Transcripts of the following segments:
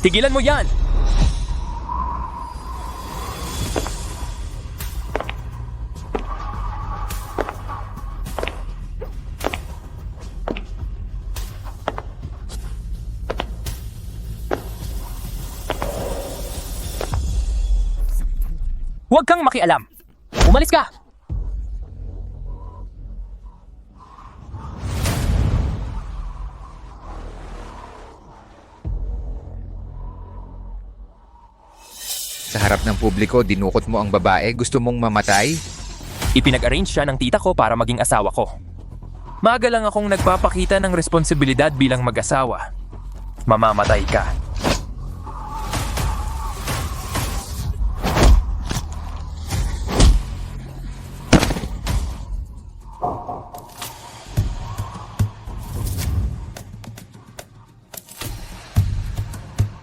Tigilan mo yan! Huwag kang makialam. Umalis ka! Sa harap ng publiko, dinukot mo ang babae. Gusto mong mamatay? Ipinag-arrange siya ng tita ko para maging asawa ko. Maaga lang akong nagpapakita ng responsibilidad bilang mag-asawa. Mamamatay ka.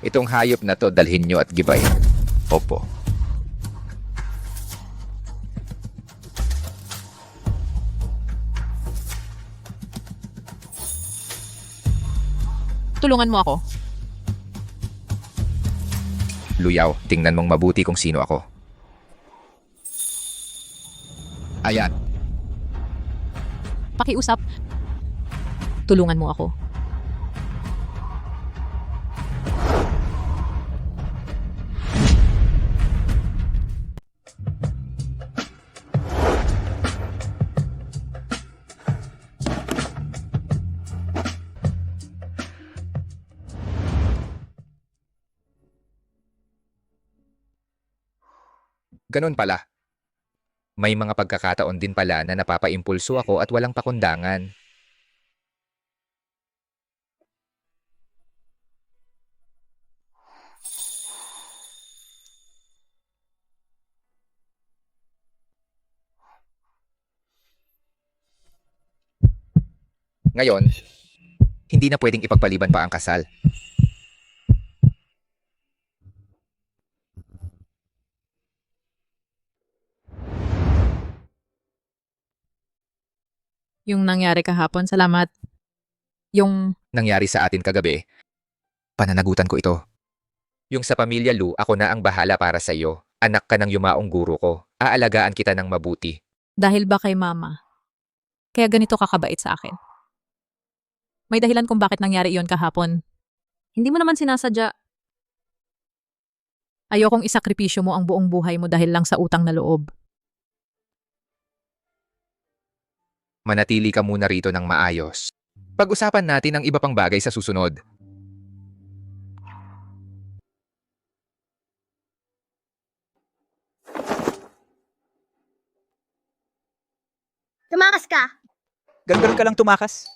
Itong hayop na to, dalhin nyo at gibayin. Opo. Tulungan mo ako. Luyaw, tingnan mong mabuti kung sino ako. Ayan. Pakiusap. Tulungan mo ako. Ganun pala. May mga pagkakataon din pala na napapaimpulso ako at walang pakundangan. Ngayon, hindi na pwedeng ipagpaliban pa ang kasal. Yung nangyari kahapon, salamat. Yung Nangyari sa atin kagabi, pananagutan ko ito. Yung sa pamilya Lu, ako na ang bahala para sa iyo. Anak ka ng yumaong guro ko. Aalagaan kita ng mabuti. dahil ba kay mama, kaya ganito kakabait sa akin. May dahilan kung bakit nangyari iyon kahapon. Hindi mo naman sinasadya. Ayokong isakripisyo mo ang buong buhay mo dahil lang sa utang na loob. Manatili ka muna rito ng maayos. Pag-usapan natin ang iba pang bagay sa susunod. Tumakas ka! Ganun ka lang tumakas.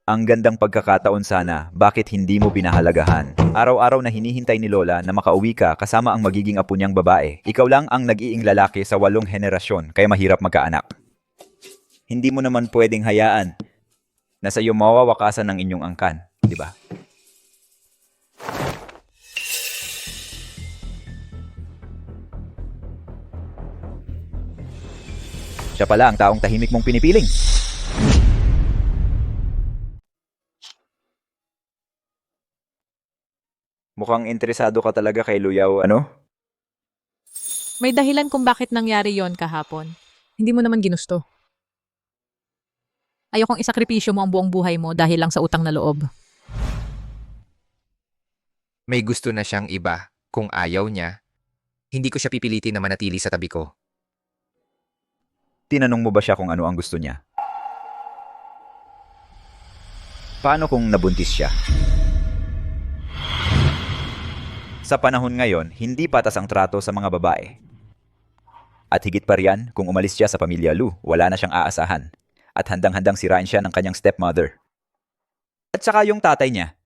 Ang gandang pagkakataon sana, bakit hindi mo binahalagahan? Araw-araw na hinihintay ni Lola na makauwi ka kasama ang magiging apo niyang babae. Ikaw lang ang nag-iing lalaki sa 8 henerasyon, kaya mahirap magkaanak. Hindi mo naman pwedeng hayaan na sa iyo mawawakasan ng inyong angkan, di ba? Siya pala ang taong tahimik mong pinipiling. Mukhang interesado ka talaga kay Luyaw, ano? May dahilan kung bakit nangyari yon kahapon. Hindi mo naman ginusto. Ayokong isakripisyo mo ang buong buhay mo dahil lang sa utang na loob. May gusto na siyang iba. Kung ayaw niya, hindi ko siya pipilitin na manatili sa tabi ko. Tinanong mo ba siya kung ano ang gusto niya? Paano kung nabuntis siya? Sa panahon ngayon, hindi patas ang trato sa mga babae. At higit pa riyan, kung umalis siya sa pamilya Lu, wala na siyang aasahan. At handang-handang sirain siya ng kanyang stepmother. At saka yung tatay niya.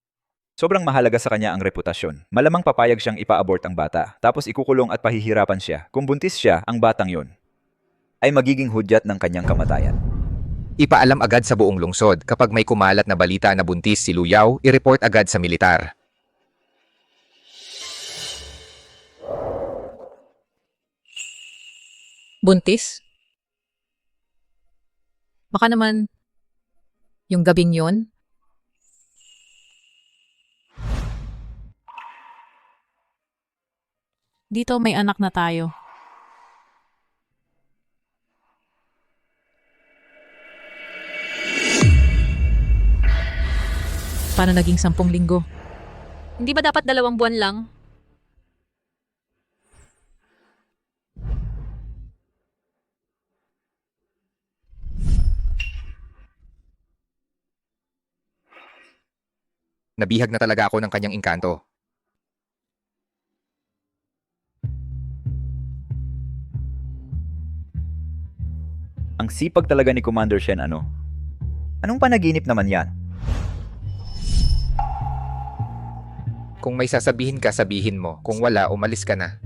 Sobrang mahalaga sa kanya ang reputasyon. Malamang papayag siyang ipa-abort ang bata, tapos ikukulong at pahihirapan siya. Kung buntis siya, ang batang yun ay magiging hudyat ng kanyang kamatayan. Ipaalam agad sa buong lungsod. Kapag may kumalat na balita na buntis si Luyaw, i-report agad sa militar. Buntis? Baka naman yung gabing yon. Dito may anak na tayo. Paano naging 10 linggo? Hindi ba dapat 2 buwan lang? Nabihag na talaga ako ng kanyang engkanto. Ang sipag talaga ni Commander Shen, ano? Anong panaginip naman yan? Kung may sasabihin ka, sabihin mo. Kung wala, umalis ka na.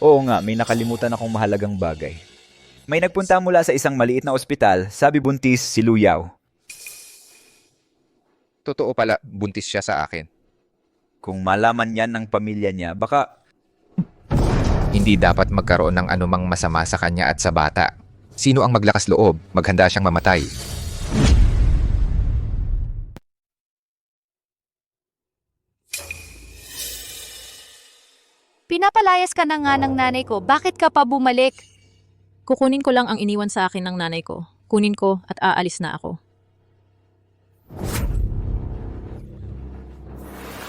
Oo nga, may nakalimutan akong mahalagang bagay. May nagpunta mula sa isang maliit na ospital, sabi buntis si Lu Yao. Totoo pala, buntis siya sa akin. Kung malaman yan ng pamilya niya, baka Hindi dapat magkaroon ng anumang masama sa kanya at sa bata. Sino ang maglakas loob? Maghanda siyang mamatay. Pinapalayas ka na nga ng nanay ko. Bakit ka pa bumalik? Kukunin ko lang ang iniwan sa akin ng nanay ko. Kunin ko at aalis na ako.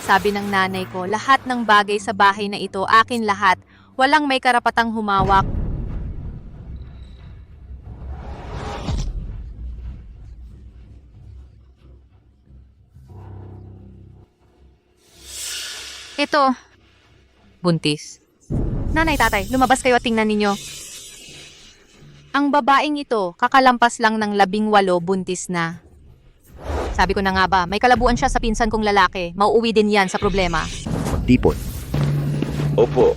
Sabi ng nanay ko, lahat ng bagay sa bahay na ito, akin lahat. Walang may karapatang humawak. Ito. Buntis. Nanay, tatay, lumabas kayo at tingnan ninyo. Ang babaeng ito, kakalampas lang ng 18 buntis na. Sabi ko na nga ba, may kalabuan siya sa pinsan kong lalaki. Mauuwi din yan sa problema. magtipon. Opo.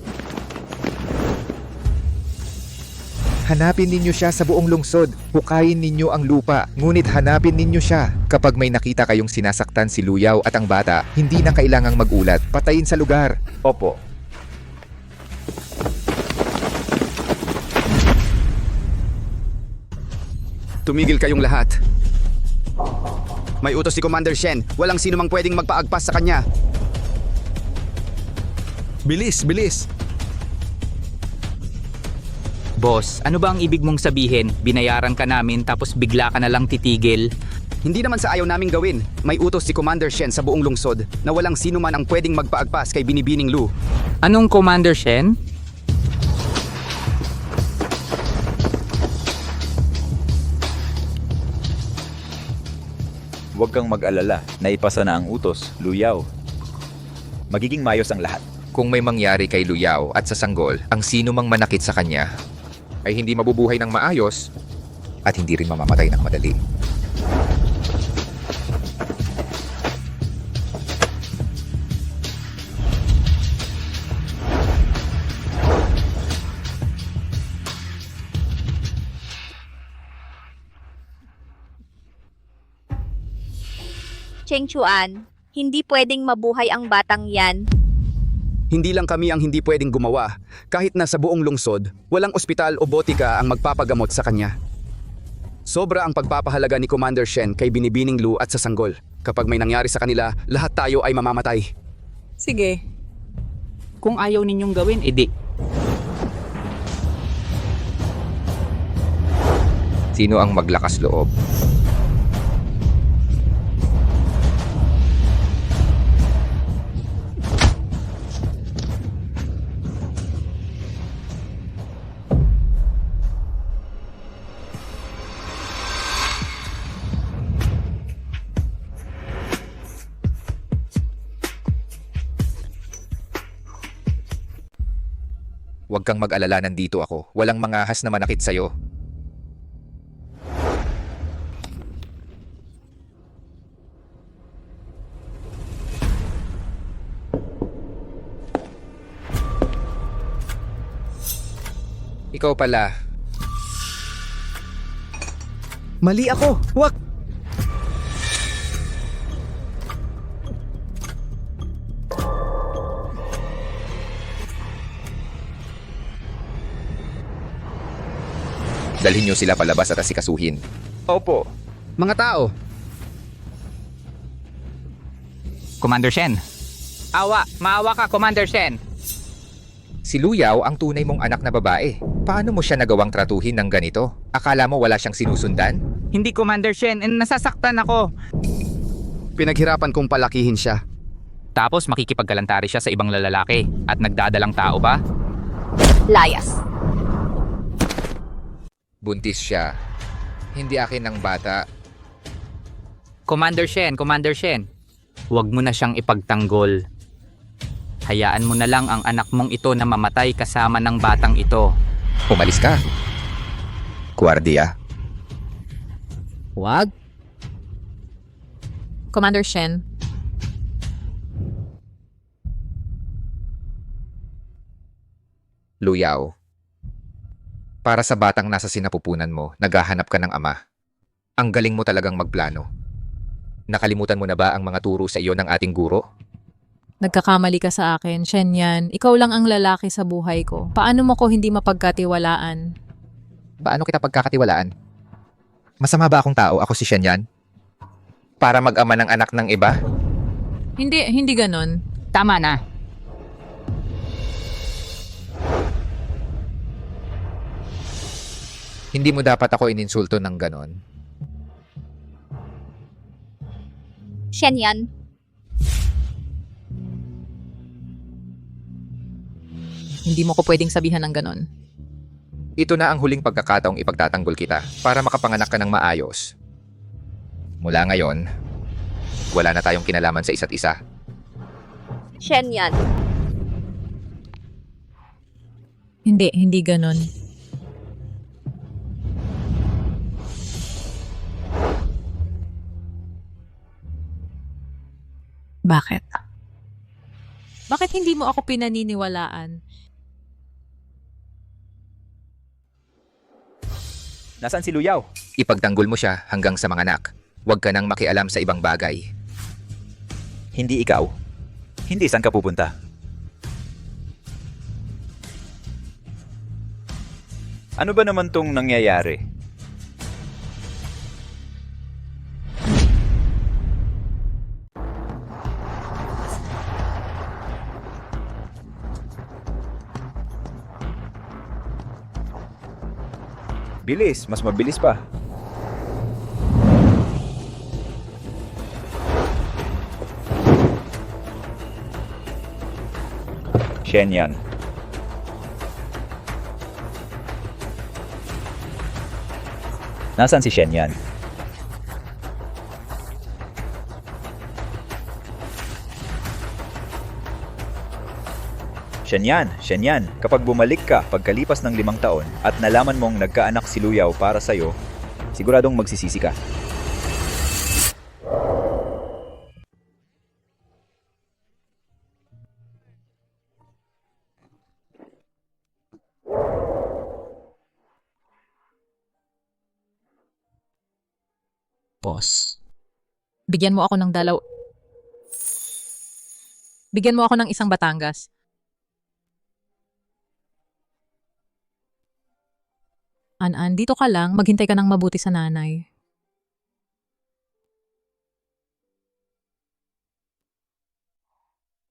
Hanapin ninyo siya sa buong lungsod. Hukayin ninyo ang lupa. Ngunit hanapin ninyo siya. Kapag may nakita kayong sinasaktan si Lu Yao at ang bata, hindi na kailangang magulat. Patayin sa lugar. Opo. Tumigil kayong lahat. May utos si Commander Shen. Walang sino mang pwedeng magpaagpas sa kanya. Bilis, bilis. Boss, ano ba ang ibig mong sabihin? Binayaran ka namin tapos bigla ka na lang titigil? Hindi naman sa ayaw naming gawin. May utos si Commander Shen sa buong lungsod na walang sino man ang pwedeng magpaagpas kay Binibining Lu. Anong Commander Shen? Huwag kang mag-alala. Naipasa na ang utos, Lu Yao. Magiging mayos ang lahat. Kung may mangyari kay Lu Yao at sa sanggol, ang sino mang manakit sa kanya ay hindi mabubuhay ng maayos at hindi rin mamamatay ng madali. Cheng Chuan, hindi pwedeng mabuhay ang batang yan. Hindi lang kami ang hindi pwedeng gumawa. Kahit na sa buong lungsod, walang ospital o botika ang magpapagamot sa kanya. Sobra ang pagpapahalaga ni Commander Shen kay Binibining Lu at sa sanggol. Kapag may nangyari sa kanila, lahat tayo ay mamamatay. Sige. Kung ayaw ninyong gawin, edi. Sino ang maglakas loob? Huwag kang mag-alala, nandito ako. Walang mangahas na manakit sa'yo. Ikaw pala. Mali ako! Wag! Dalhin niyo sila palabas at asikasuhin. Opo. Mga tao, Commander Shen. Maawa ka, Commander Shen. Si Luyaw ang tunay mong anak na babae. Paano mo siya nagawang tratuhin ng ganito? Akala mo wala siyang sinusundan? Hindi, Commander Shen, nasasaktan ako. Pinaghirapan kong palakihin siya. Tapos makikipagkalantari siya sa ibang lalaki at nagdadalang tao ba? Layas. Buntis siya. Hindi akin ng bata. Commander Shen, huwag mo na siyang ipagtanggol. Hayaan mo na lang ang anak mong ito na mamatay kasama ng batang ito. Umalis ka. Guardia. Wag. Commander Shen, Luyaw. Para sa batang nasa sinapupunan mo, naghahanap ka ng ama. Ang galing mo talagang magplano. Nakalimutan mo na ba ang mga turo sa iyo ng ating guro? nagkakamali ka sa akin. Shen yan, ikaw lang ang lalaki sa buhay ko. Paano mo ko hindi mapagkatiwalaan? Paano kita pagkakatiwalaan? Masama ba akong tao? Ako si Shenyan? Para mag-ama ng anak ng iba? Hindi ganon. Tama na. Hindi mo dapat ako ininsulto ng ganon. Shen yan. Hindi mo ko pwedeng sabihan ng ganon. Ito na ang huling pagkakataong ipagtatanggol kita para makapanganak ka ng maayos. Mula ngayon, wala na tayong kinalaman sa isa't isa. Shen yan. Hindi ganon. Bakit? Bakit hindi mo ako pinaniniwalaan? Nasaan si Luyaw? Ipagtanggol mo siya hanggang sa mga anak. Huwag ka nang makialam sa ibang bagay. Hindi ikaw. Hindi, saan ka pupunta? Ano ba naman tong nangyayari? Bilis, mas mabilis pa. Shenyan. Nasaan si Shenyan? Shenyan, kapag bumalik ka pagkalipas ng 5 taon at nalaman mong nagkaanak si Luyaw para sa'yo, siguradong magsisisi ka. Boss. Bigyan mo ako ng dalaw... Bigyan mo ako ng isang Batangas. An, dito ka lang. Maghintay ka ng mabuti sa nanay.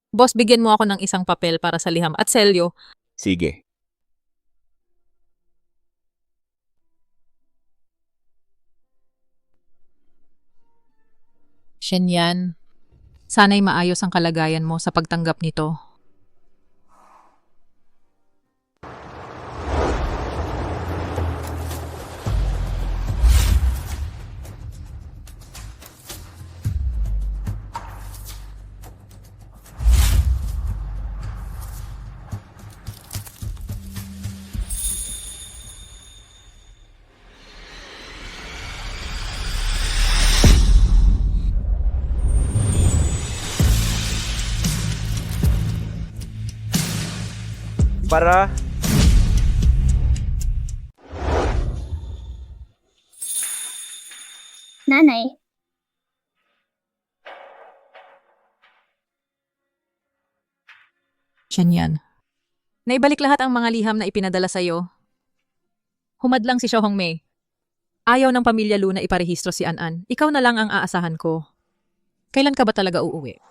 Boss, bigyan mo ako ng isang papel para sa liham at selyo. Sige. Shenyan, sana'y maayos ang kalagayan mo sa pagtanggap nito. Para... Nanay, Shenyan, naibalik lahat ang mga liham na ipinadala sa'yo. Humadlang si Xiaohong Mei. Ayaw ng pamilya Lu na iparehistro si An. Ikaw na lang ang aasahan ko. Kailan ka ba talaga uuwi?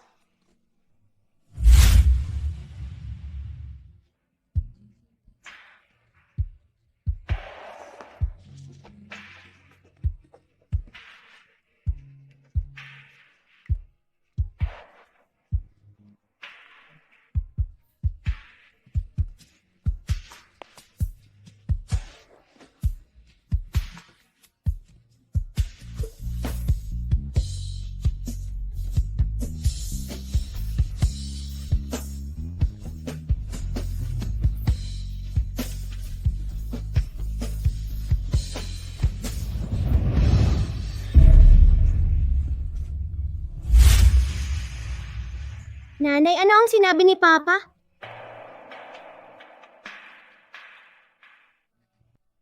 Nanay, ano ang sinabi ni Papa?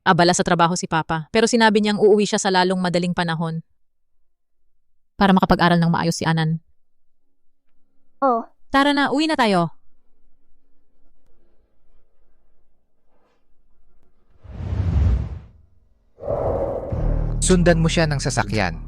Abala sa trabaho si Papa, pero sinabi niyang uuwi siya sa lalong madaling panahon para makapag-aral ng maayos si Anan. Oh, Tara na, uwi na tayo. Sundan mo siya ng sasakyan.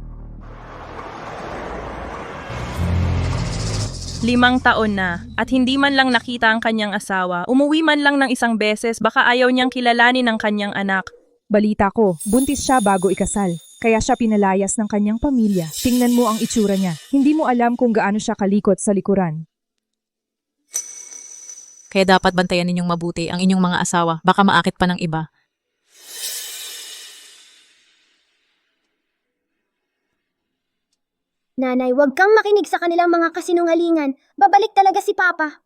5 taon na at hindi man lang nakita ang kanyang asawa. Umuwi man lang ng isang beses, baka ayaw niyang kilalanin ang kanyang anak. Balita ko, buntis siya bago ikasal. Kaya siya pinalayas ng kanyang pamilya. Tingnan mo ang itsura niya. Hindi mo alam kung gaano siya kalikot sa likuran. Kaya dapat bantayan ninyong mabuti ang inyong mga asawa. Baka maakit pa ng iba. Nanay, huwag kang makinig sa kanilang mga kasinungalingan. Babalik talaga si Papa.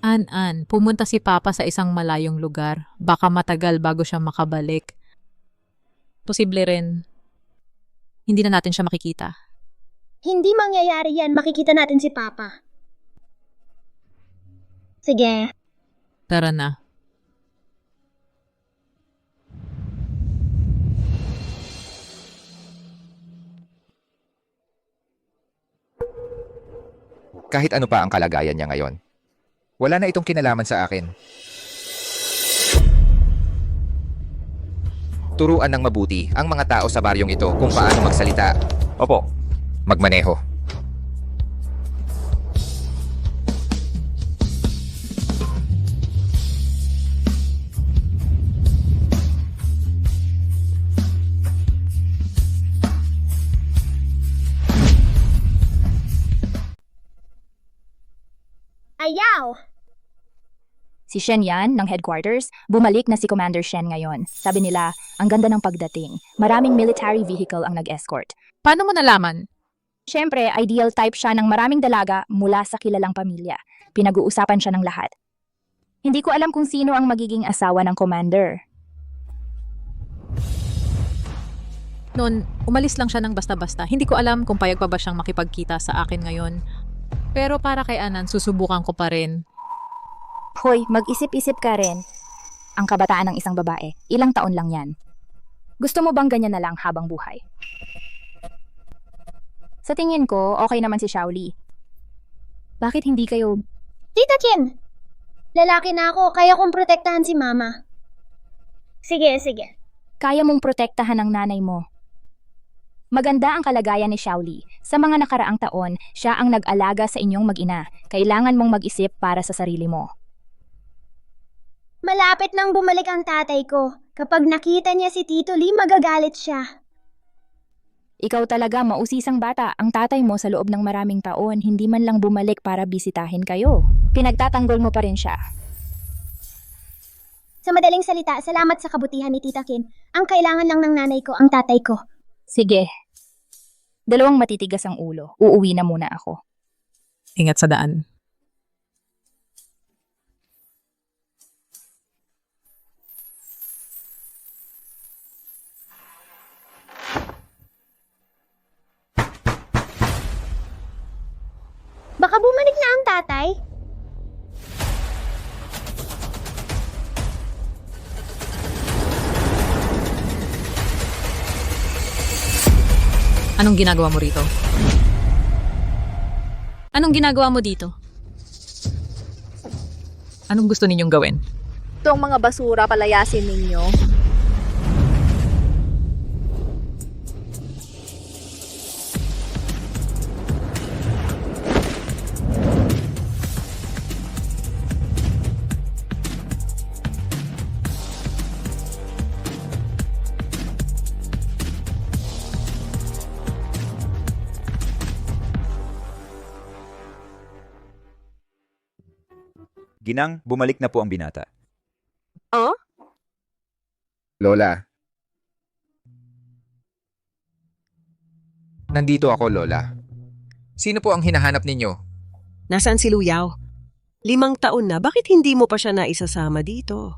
An, pumunta si Papa sa isang malayong lugar. Baka matagal bago siya makabalik. Posible rin, hindi na natin siya makikita. Hindi mangyayari yan. Makikita natin si Papa. Sige. Tara na. Kahit ano pa ang kalagayan niya ngayon. Wala na itong kinalaman sa akin. Turuan ng mabuti ang mga tao sa baryong ito kung paano magsalita, Opo, magmaneho. Ayaw! Si Shen yan, ng headquarters, bumalik na si Commander Shen ngayon. Sabi nila, ang ganda ng pagdating. Maraming military vehicle ang nag-escort. Paano mo nalaman? Siyempre, ideal type siya ng maraming dalaga mula sa kilalang pamilya. Pinag-uusapan siya ng lahat. Hindi ko alam kung sino ang magiging asawa ng commander. Noon, umalis lang siya ng basta-basta. Hindi ko alam kung payag pa ba siyang makipagkita sa akin ngayon. Pero para kay Anan, susubukan ko pa rin. Hoy, mag-isip-isip ka rin. Ang kabataan ng isang babae, ilang taon lang yan. Gusto mo bang ganyan na lang habang buhay? Sa tingin ko, okay naman si Shaoli. Bakit hindi kayo... Tita Kim! Lalaki na ako, kaya kong protektahan si Mama. Sige, sige. Kaya mong protektahan ang nanay mo? Maganda ang kalagayan ni Shaoli. Sa mga nakaraang taon, siya ang nag-alaga sa inyong mag-ina. Kailangan mong mag-isip para sa sarili mo. Malapit nang bumalik ang tatay ko. Kapag nakita niya si Tito Lee, magagalit siya. Ikaw talaga mausisang bata. Ang tatay mo sa loob ng maraming taon, hindi man lang bumalik para bisitahin kayo. Pinagtatanggol mo pa rin siya. Sa madaling salita, salamat sa kabutihan ni Tita Kim. Ang kailangan lang ng nanay ko, ang tatay ko. Sige. Dalawang matitigas ang ulo. Uuwi na muna ako. Ingat sa daan. Baka bumalik na ang tatay. Anong ginagawa mo rito? Anong ginagawa mo dito? Anong gusto ninyong gawin? Itong mga basura palayasin ninyo. Ginang, bumalik na po ang binata. Lola. Nandito ako, Lola. Sino po ang hinahanap ninyo? Nasaan si Luyaw? 5 taon na, bakit hindi mo pa siya naisasama dito?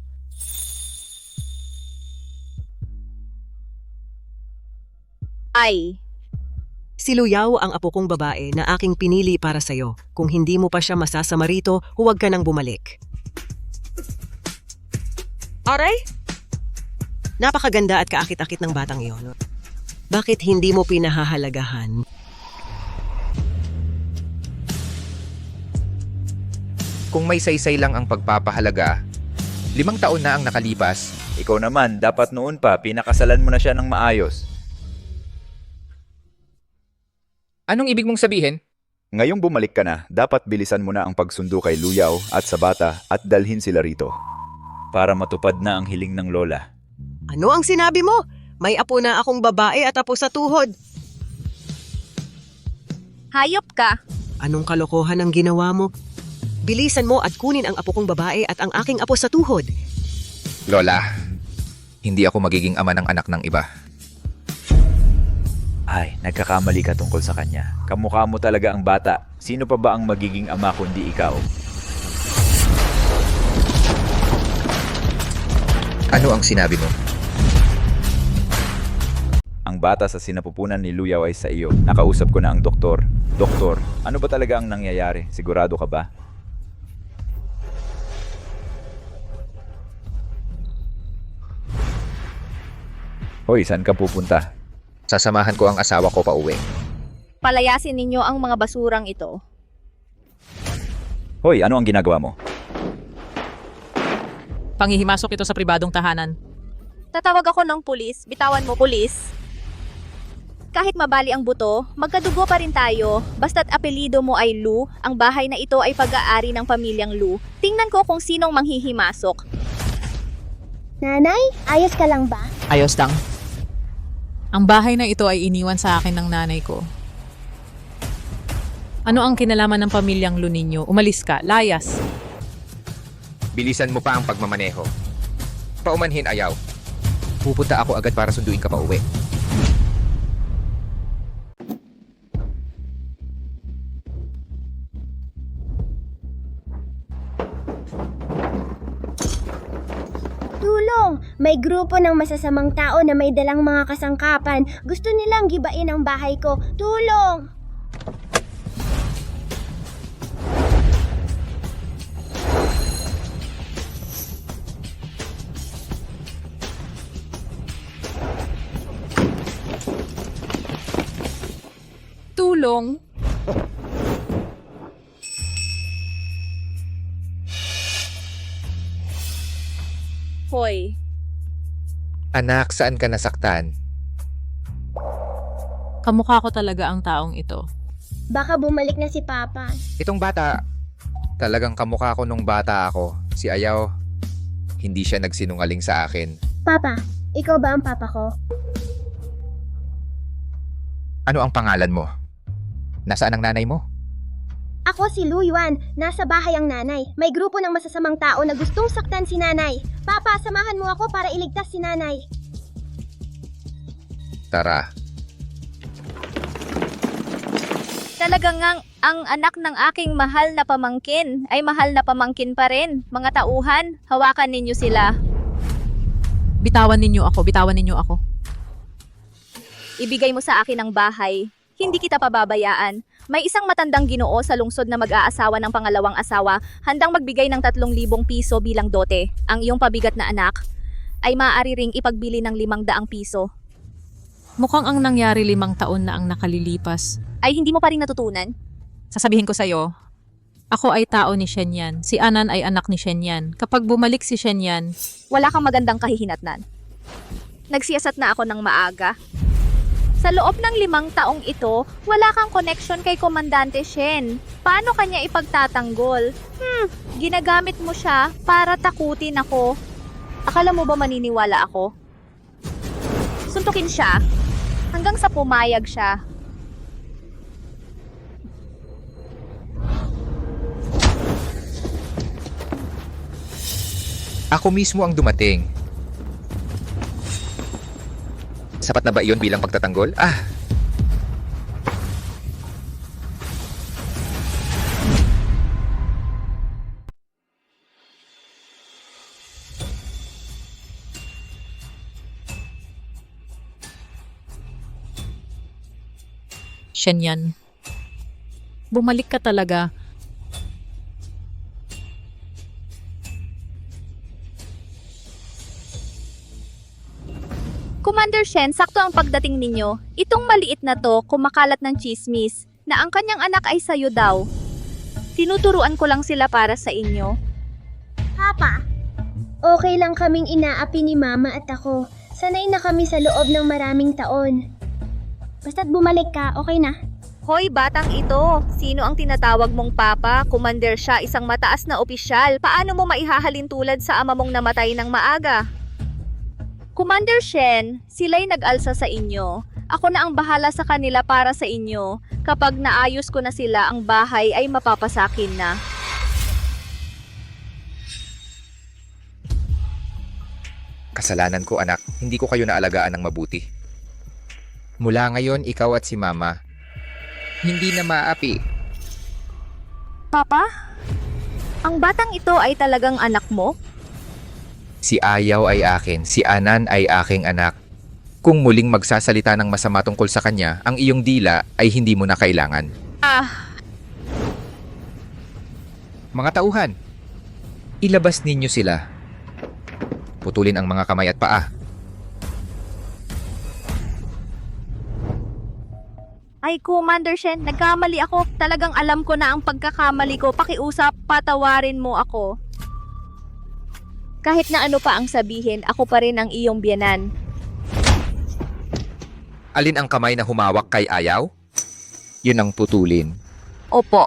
Ay, Si Luyaw ang apo kong babae na aking pinili para sa'yo. Kung hindi mo pa siya masasama rito, huwag ka nang bumalik. Aray? Napakaganda at kaakit-akit ng batang iyon. Bakit hindi mo pinahahalagahan? Kung may saysay lang ang pagpapahalaga, 5 taon na ang nakalipas. Ikaw naman, dapat noon pa, pinakasalan mo na siya ng maayos. Anong ibig mong sabihin? Ngayong bumalik ka na, dapat bilisan mo na ang pagsundo kay Luyaw at sa bata at dalhin sila rito. Para matupad na ang hiling ng lola. Ano ang sinabi mo? May apo na akong babae at apo sa tuhod. Hayop ka. Anong kalokohan ang ginawa mo? Bilisan mo at kunin ang apo kong babae at ang aking apo sa tuhod. Lola, hindi ako magiging ama ng anak ng iba. Ay, nagkakamali ka tungkol sa kanya. Kamukha mo talaga ang bata. Sino pa ba ang magiging ama kundi ikaw? Ano ang sinabi mo? Ang bata sa sinapupunan ni Luyaw ay sa iyo. Nakausap ko na ang doktor. Doktor, ano ba talaga ang nangyayari? Sigurado ka ba? Hoy, saan ka pupunta? Sasamahan ko ang asawa ko pa uwi. Palayasin ninyo ang mga basurang ito. Hoy, ano ang ginagawa mo? Panghihimasok ito sa pribadong tahanan. Tatawag ako ng pulis. Bitawan mo, pulis. Kahit mabali ang buto, magkadugo pa rin tayo. Basta't apelido mo ay Lu, ang bahay na ito ay pag-aari ng pamilyang Lu. Tingnan ko kung sinong manghihimasok. Nanay, ayos ka lang ba? Ayos lang. Ang bahay na ito ay iniwan sa akin ng nanay ko. Ano ang kinalaman ng pamilyang Lu ninyo? Umalis ka, layas. Bilisan mo pa ang pagmamaneho. Paumanhin ayaw. Pupunta ako agad para sunduin ka pa uwi. Tulong! May grupo ng masasamang tao na may dalang mga kasangkapan. Gusto nilang gibain ang bahay ko. Tulong! Tulong. Hoy, Anak, saan ka nasaktan? Kamukha ko talaga ang taong ito. Baka bumalik na si Papa. Itong bata, talagang kamukha ko nung bata ako. Si Ayaw, hindi siya nagsinungaling sa akin. Papa, ikaw ba ang papa ko? Ano ang pangalan mo? Nasaan ang nanay mo? Ako si Lu Yuan. Nasa bahay ang nanay. May grupo ng masasamang tao na gustong saktan si nanay. Papa, samahan mo ako para iligtas si nanay. Tara. talagang ang anak ng aking mahal na pamangkin ay mahal na pamangkin pa rin. Mga tauhan, hawakan ninyo sila. Bitawan ninyo ako, bitawan ninyo ako. Ibigay mo sa akin ang bahay. Hindi kita pababayaan. May isang matandang Ginoo sa lungsod na mag-aasawa ng pangalawang asawa, handang magbigay ng 3,000 piso bilang dote. Ang iyong pabigat na anak ay maaari ring ipagbili ng 500 piso. Mukhang ang nangyari 5 taon na ang nakalilipas. Ay hindi mo pa rin natutunan? Sasabihin ko sa'yo, ako ay tao ni Shenyan. Si Anan ay anak ni Shenyan. Kapag bumalik si Shenyan, wala kang magandang kahihinatnan. Nagsiyasat na ako ng maaga. Sa loob ng 5 taong ito, wala kang connection kay Komandante Shen. Paano kanya ipagtatanggol? Ginagamit mo siya para takutin ako. Akala mo ba maniniwala ako? Suntukin siya hanggang sa pumayag siya. Ako mismo ang dumating. Sapat na ba iyon bilang pagtatanggol? Shenyan. Bumalik ka talaga. Commander Shen, sakto ang pagdating ninyo. Itong maliit na to, kumakalat ng chismis, na ang kanyang anak ay sayo daw. Tinuturuan ko lang sila para sa inyo. Papa, okay lang kaming inaapi ni Mama at ako. Sanay na kami sa loob ng maraming taon. Basta't bumalik ka, okay na? Hoy, batang ito! Sino ang tinatawag mong papa? Commander siya, isang mataas na opisyal. Paano mo maihahalin tulad sa ama mong namatay ng maaga? Commander Shen, sila'y nag-alsa sa inyo. Ako na ang bahala sa kanila para sa inyo. Kapag naayos ko na sila, ang bahay ay mapapasakin na. Kasalanan ko anak, hindi ko kayo naalagaan ng mabuti. Mula ngayon, ikaw at si Mama, hindi na maapi. Papa? Ang batang ito ay talagang anak mo? Si Ayaw ay akin, si Anan ay aking anak. Kung muling magsasalita ng masama tungkol sa kanya, ang iyong dila ay hindi mo na kailangan. Mga tauhan, ilabas ninyo sila. Putulin ang mga kamay at paa. Ay, Commander Shen, nagkamali ako. Talagang alam ko na ang pagkakamali ko. Pakiusap, patawarin mo ako. Kahit na ano pa ang sabihin, ako pa rin ang iyong biyanan. Alin ang kamay na humawak kay Ayaw? Yun ang putulin. Opo.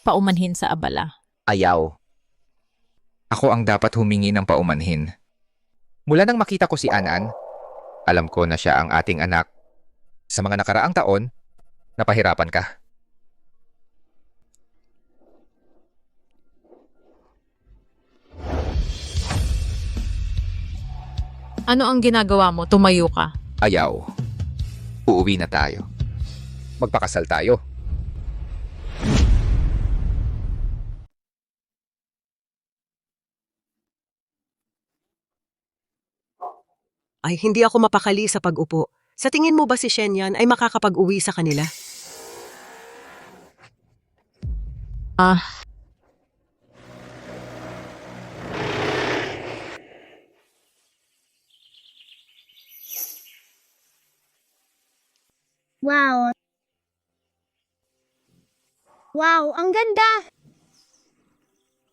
Paumanhin sa abala. Ayaw. Ako ang dapat humingi ng paumanhin. Mula nang makita ko si Anan, alam ko na siya ang ating anak. Sa mga nakaraang taon, napahirapan ka. Ano ang ginagawa mo? Tumayo ka. Ayaw. Uuwi na tayo. Magpakasal tayo. Ay, hindi ako mapakali sa pag-upo. Sa tingin mo ba si Shenyan ay makakapag-uwi sa kanila? Wow. Wow, ang ganda!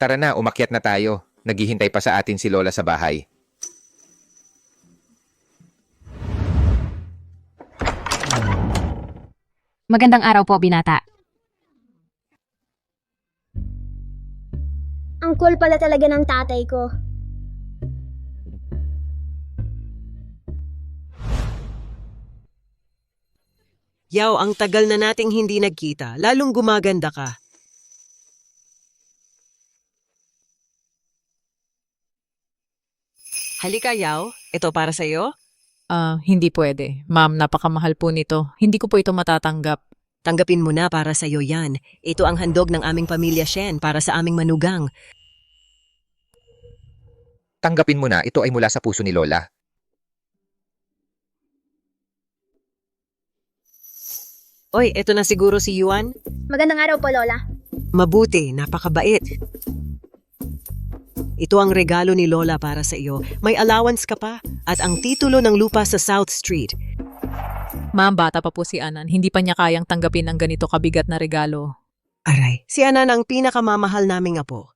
Tara na, umakyat na tayo. Naghihintay pa sa atin si Lola sa bahay. Magandang araw po, binata. Ang cool pala talaga ng tatay ko. Yaw, ang tagal na nating hindi nagkita. Lalong gumaganda ka. Halika, Yaw. Ito para sa'yo. Hindi pwede. Ma'am, napakamahal po nito. Hindi ko po ito matatanggap. Tanggapin mo na, para sa'yo yan. Ito ang handog ng aming pamilya Shen para sa aming manugang. Tanggapin mo na, ito ay mula sa puso ni Lola. Oy, eto na siguro si Yuan. Magandang araw po, Lola. Mabuti, napakabait. Ito ang regalo ni Lola para sa iyo. May allowance ka pa at ang titulo ng lupa sa South Street. Ma'am, bata pa po si Anan. Hindi pa niya kayang tanggapin ang ganito kabigat na regalo. Aray, si Anan ang pinakamamahal naming apo.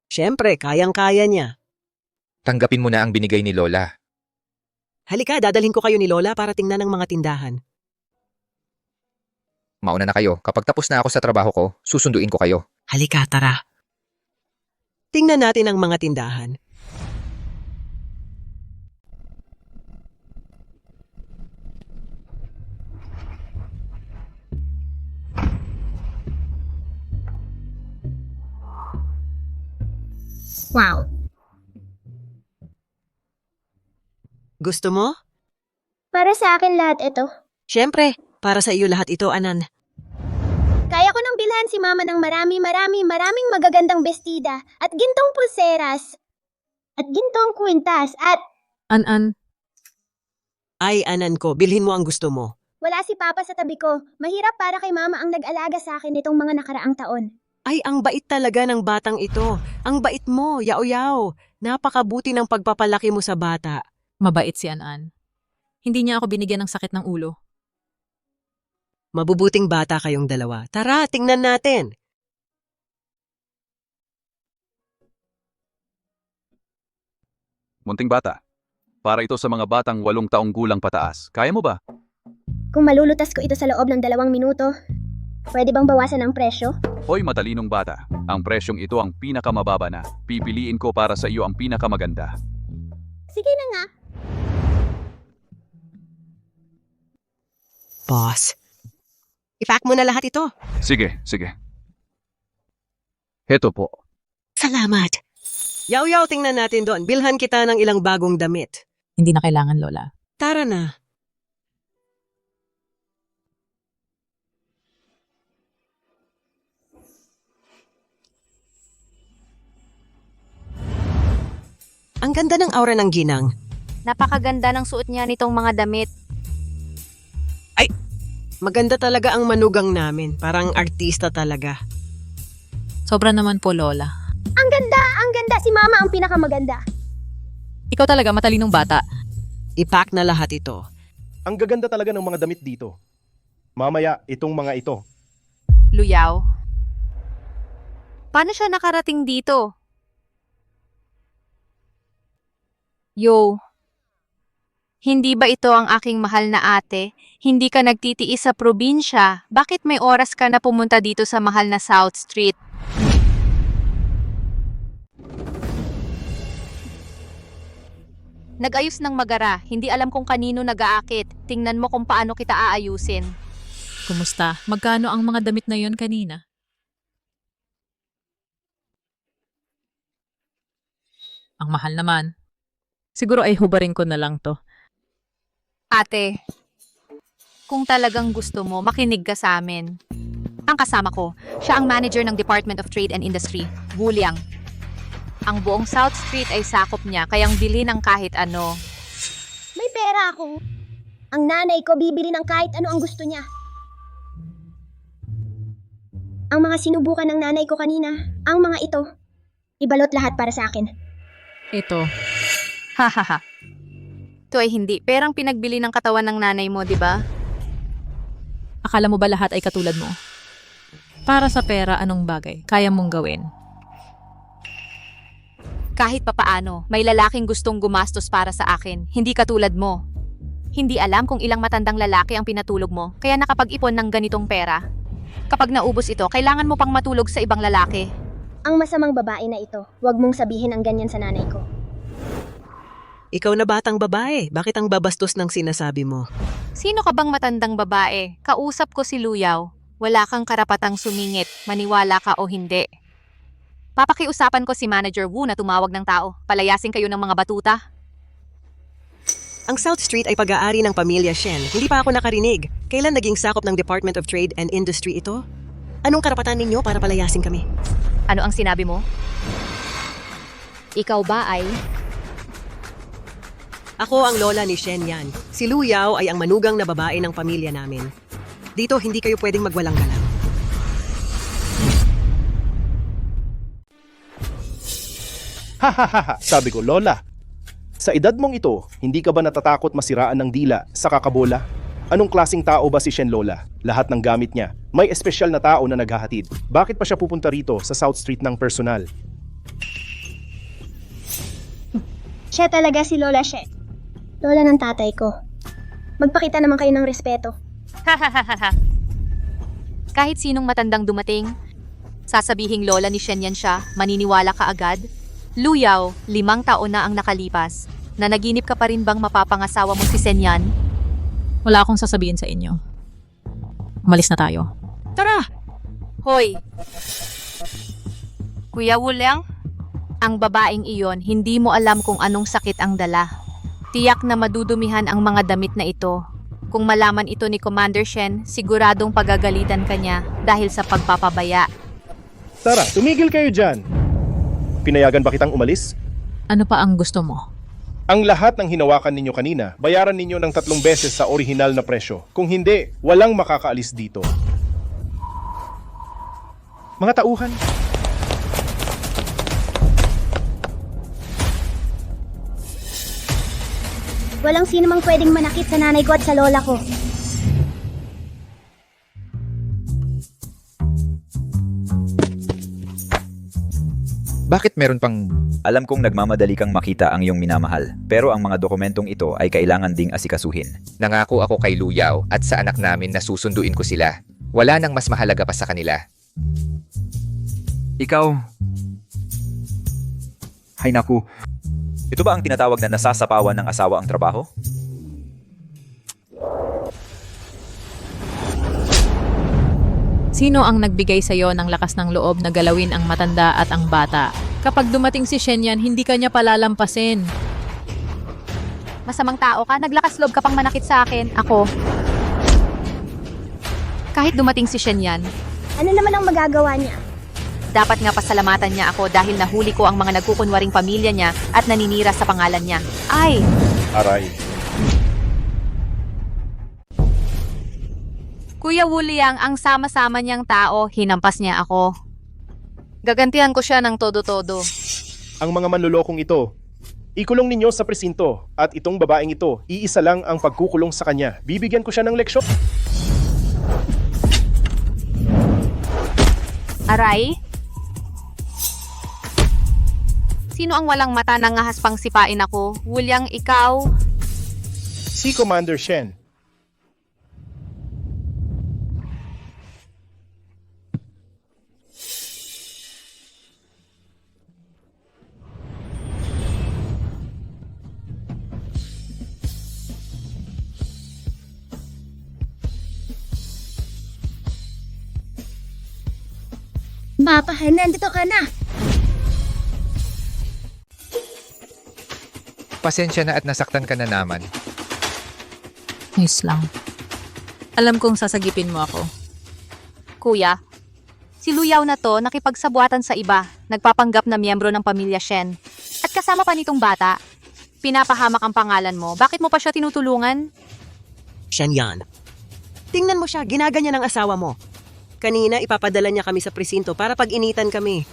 Siyempre, kayang-kaya niya. Tanggapin mo na ang binigay ni Lola. Halika, dadalhin ko kayo ni Lola para tingnan ang mga tindahan. Mauna na kayo. Kapag tapos na ako sa trabaho ko, susunduin ko kayo. Halika, tara. Tingnan natin ang mga tindahan. Wow. Gusto mo? Para Para sa akin lahat ito. Siyempre, para sa iyo lahat ito, Anan. Kaya ko nang bilhan si Mama ng maraming magagandang bestida at gintong pulseras at gintong kwintas at An-an, Ay, Anan ko, bilhin mo ang gusto mo. wala si Papa sa tabi ko. Mahirap para kay Mama ang nag-alaga sa akin nitong mga nakaraang taon. Ay, ang bait talaga ng batang ito. Ang bait mo, yao-yao. Napakabuti ng pagpapalaki mo sa bata. mabait si An-an. Hindi niya ako binigyan ng sakit ng ulo. Mabubuting bata kayong dalawa. Tara, tingnan natin. Munting bata. Para ito sa mga batang 8 taong gulang pataas. Kaya mo ba? Kung malulutas ko ito sa loob ng 2 minuto, pwede bang bawasan ang presyo? Hoy matalinong bata, ang presyong ito ang pinakamababa na. Pipiliin ko para sa iyo ang pinakamaganda. Sige na nga. Boss. I-pack mo na lahat ito. Sige, sige. Heto po. Salamat. Yaw-yaw, tingnan natin doon. Bilhan kita ng ilang bagong damit. Hindi na kailangan, Lola. Tara na. Ang ganda ng aura ng ginang. Napakaganda ng suot niya nitong mga damit. Maganda talaga ang manugang namin. Parang artista talaga. Sobra naman po, Lola. Ang ganda! Ang ganda! Si Mama ang pinakamaganda. Ikaw talaga matalinong bata. I-pack na lahat ito. Ang gaganda talaga ng mga damit dito. Mamaya, itong mga ito. Luyaw. Paano siya nakarating dito? Yo. Hindi ba ito ang aking mahal na ate? Hindi ka nagtitiis sa probinsya. Bakit may oras ka na pumunta dito sa mahal na South Street? Nag-ayos ng magara. Hindi alam kung kanino nag-aakit. Tingnan mo kung paano kita aayusin. Kumusta? Magkano ang mga damit na yon kanina? Ang mahal naman. Siguro ay hubarin ko na lang to. Ate, kung talagang gusto mo, makinig ka sa amin. Ang kasama ko, siya ang manager ng Department of Trade and Industry, Guliang. Ang buong South Street ay sakop niya, kayang bili ng kahit ano. May pera ako. Ang nanay ko bibili ng kahit ano ang gusto niya. Ang mga sinubukan ng nanay ko kanina, ang mga ito, ibalot lahat para sa akin. Ito. Hahaha. Ito ay hindi. Perang pinagbili ng katawan ng nanay mo, di ba? Akala mo ba lahat ay katulad mo? Para sa pera, anong bagay kaya mong gawin? Kahit papaano, may lalaking gustong gumastos para sa akin. Hindi katulad mo. Hindi alam kung ilang matandang lalaki ang pinatulog mo, kaya nakapag-ipon ng ganitong pera. Kapag naubos ito, kailangan mo pang matulog sa ibang lalaki. Ang masamang babae na ito, huwag mong sabihin ang ganyan sa nanay ko. Ikaw na batang babae. Bakit ang babastos ng sinasabi mo? Sino ka bang matandang babae? Kausap ko si Luyaw. Wala kang karapatang sumingit, maniwala ka o hindi. Papakiusapan ko si Manager Wu na tumawag ng tao. Palayasin kayo ng mga batuta. Ang South Street ay pag-aari ng pamilya Shen. Hindi pa ako nakarinig. Kailan naging sakop ng Department of Trade and Industry ito? Anong karapatan ninyo para palayasin kami? Ano ang sinabi mo? Ikaw ba ay... Ako ang lola ni Shen Yan. Si Lu Yao ay ang manugang na babae ng pamilya namin. Dito, hindi kayo pwedeng magwalang-galang. Hahaha, sabi ko, Lola. Sa edad mong ito, hindi ka ba natatakot masiraan ng dila sa kakabola? Anong klasing tao ba si Shen Lola? Lahat ng gamit niya, may espesyal na tao na naghahatid. Bakit pa siya pupunta rito sa South Street ng personal? Siya talaga si Lola She. Lola ng tatay ko. Magpakita naman kayo ng respeto. Kahit sinong matandang dumating, sasabihing lola ni Shen Yan siya, maniniwala ka agad? Luyaw, 5 taon na ang nakalipas. Nanaginip ka pa rin bang mapapangasawa mo si Shen Yan? Wala akong sasabihin sa inyo. Umalis na tayo. Tara! Hoy! Kuya Wuliang, ang babaeng iyon, hindi mo alam kung anong sakit ang dala. Tiyak na madudumihan ang mga damit na ito. Kung malaman ito ni Commander Shen, siguradong pagagalitan kanya dahil sa pagpapabaya. Tara, tumigil kayo dyan. Pinayagan ba kitang umalis? Ano pa ang gusto mo? Ang lahat ng hinawakan ninyo kanina, bayaran ninyo ng 3 beses sa orihinal na presyo. Kung hindi, walang makakaalis dito. Mga tauhan, Walang sino mang pwedeng manakit sa nanay ko at sa lola ko. Bakit meron pang... Alam kong nagmamadali kang makita ang iyong minamahal, pero ang mga dokumentong ito ay kailangan ding asikasuhin. Nangako ako kay Luyaw at sa anak namin na susunduin ko sila. Wala nang mas mahalaga pa sa kanila. Ikaw... Hay naku. Ito ba ang tinatawag na nasasapawan ng asawa ang trabaho? Sino ang nagbigay sa'yo ng lakas ng loob na galawin ang matanda at ang bata? Kapag dumating si Shen yan, hindi ka niya palalampasin. Masamang tao ka, naglakas loob ka pang manakit sa akin. Ako. Kahit dumating si Shen yan, Ano naman ang magagawa niya? dapat nga pasalamatan niya ako dahil nahuli ko ang mga nagkukunwaring pamilya niya at naninira sa pangalan niya. Ay! aray. Kuya Wuliang, ang sama-sama niyang tao, hinampas niya ako. Gagantihan ko siya ng todo-todo. Ang mga manlulokong ito, ikulong ninyo sa presinto at itong babaeng ito, iisa lang ang pagkukulong sa kanya. Bibigyan ko siya ng leksyon. Aray? Sino ang walang mata na ngahas pang sipain ako? Wuliang, ikaw? Si Commander Shen. Mapahan, nandito ka na. Pasensya na at nasaktan ka na naman. Ayos lang. Alam kong sasagipin mo ako. Kuya, si Luyaw na to nakipagsabuatan sa iba, nagpapanggap na miyembro ng pamilya Shen. At kasama pa nitong bata, pinapahamak ang pangalan mo. Bakit mo pa siya tinutulungan? Shen yan. Tingnan mo siya, ginaganyan ng asawa mo. Kanina ipapadala niya kami sa presinto para pag-initan kami.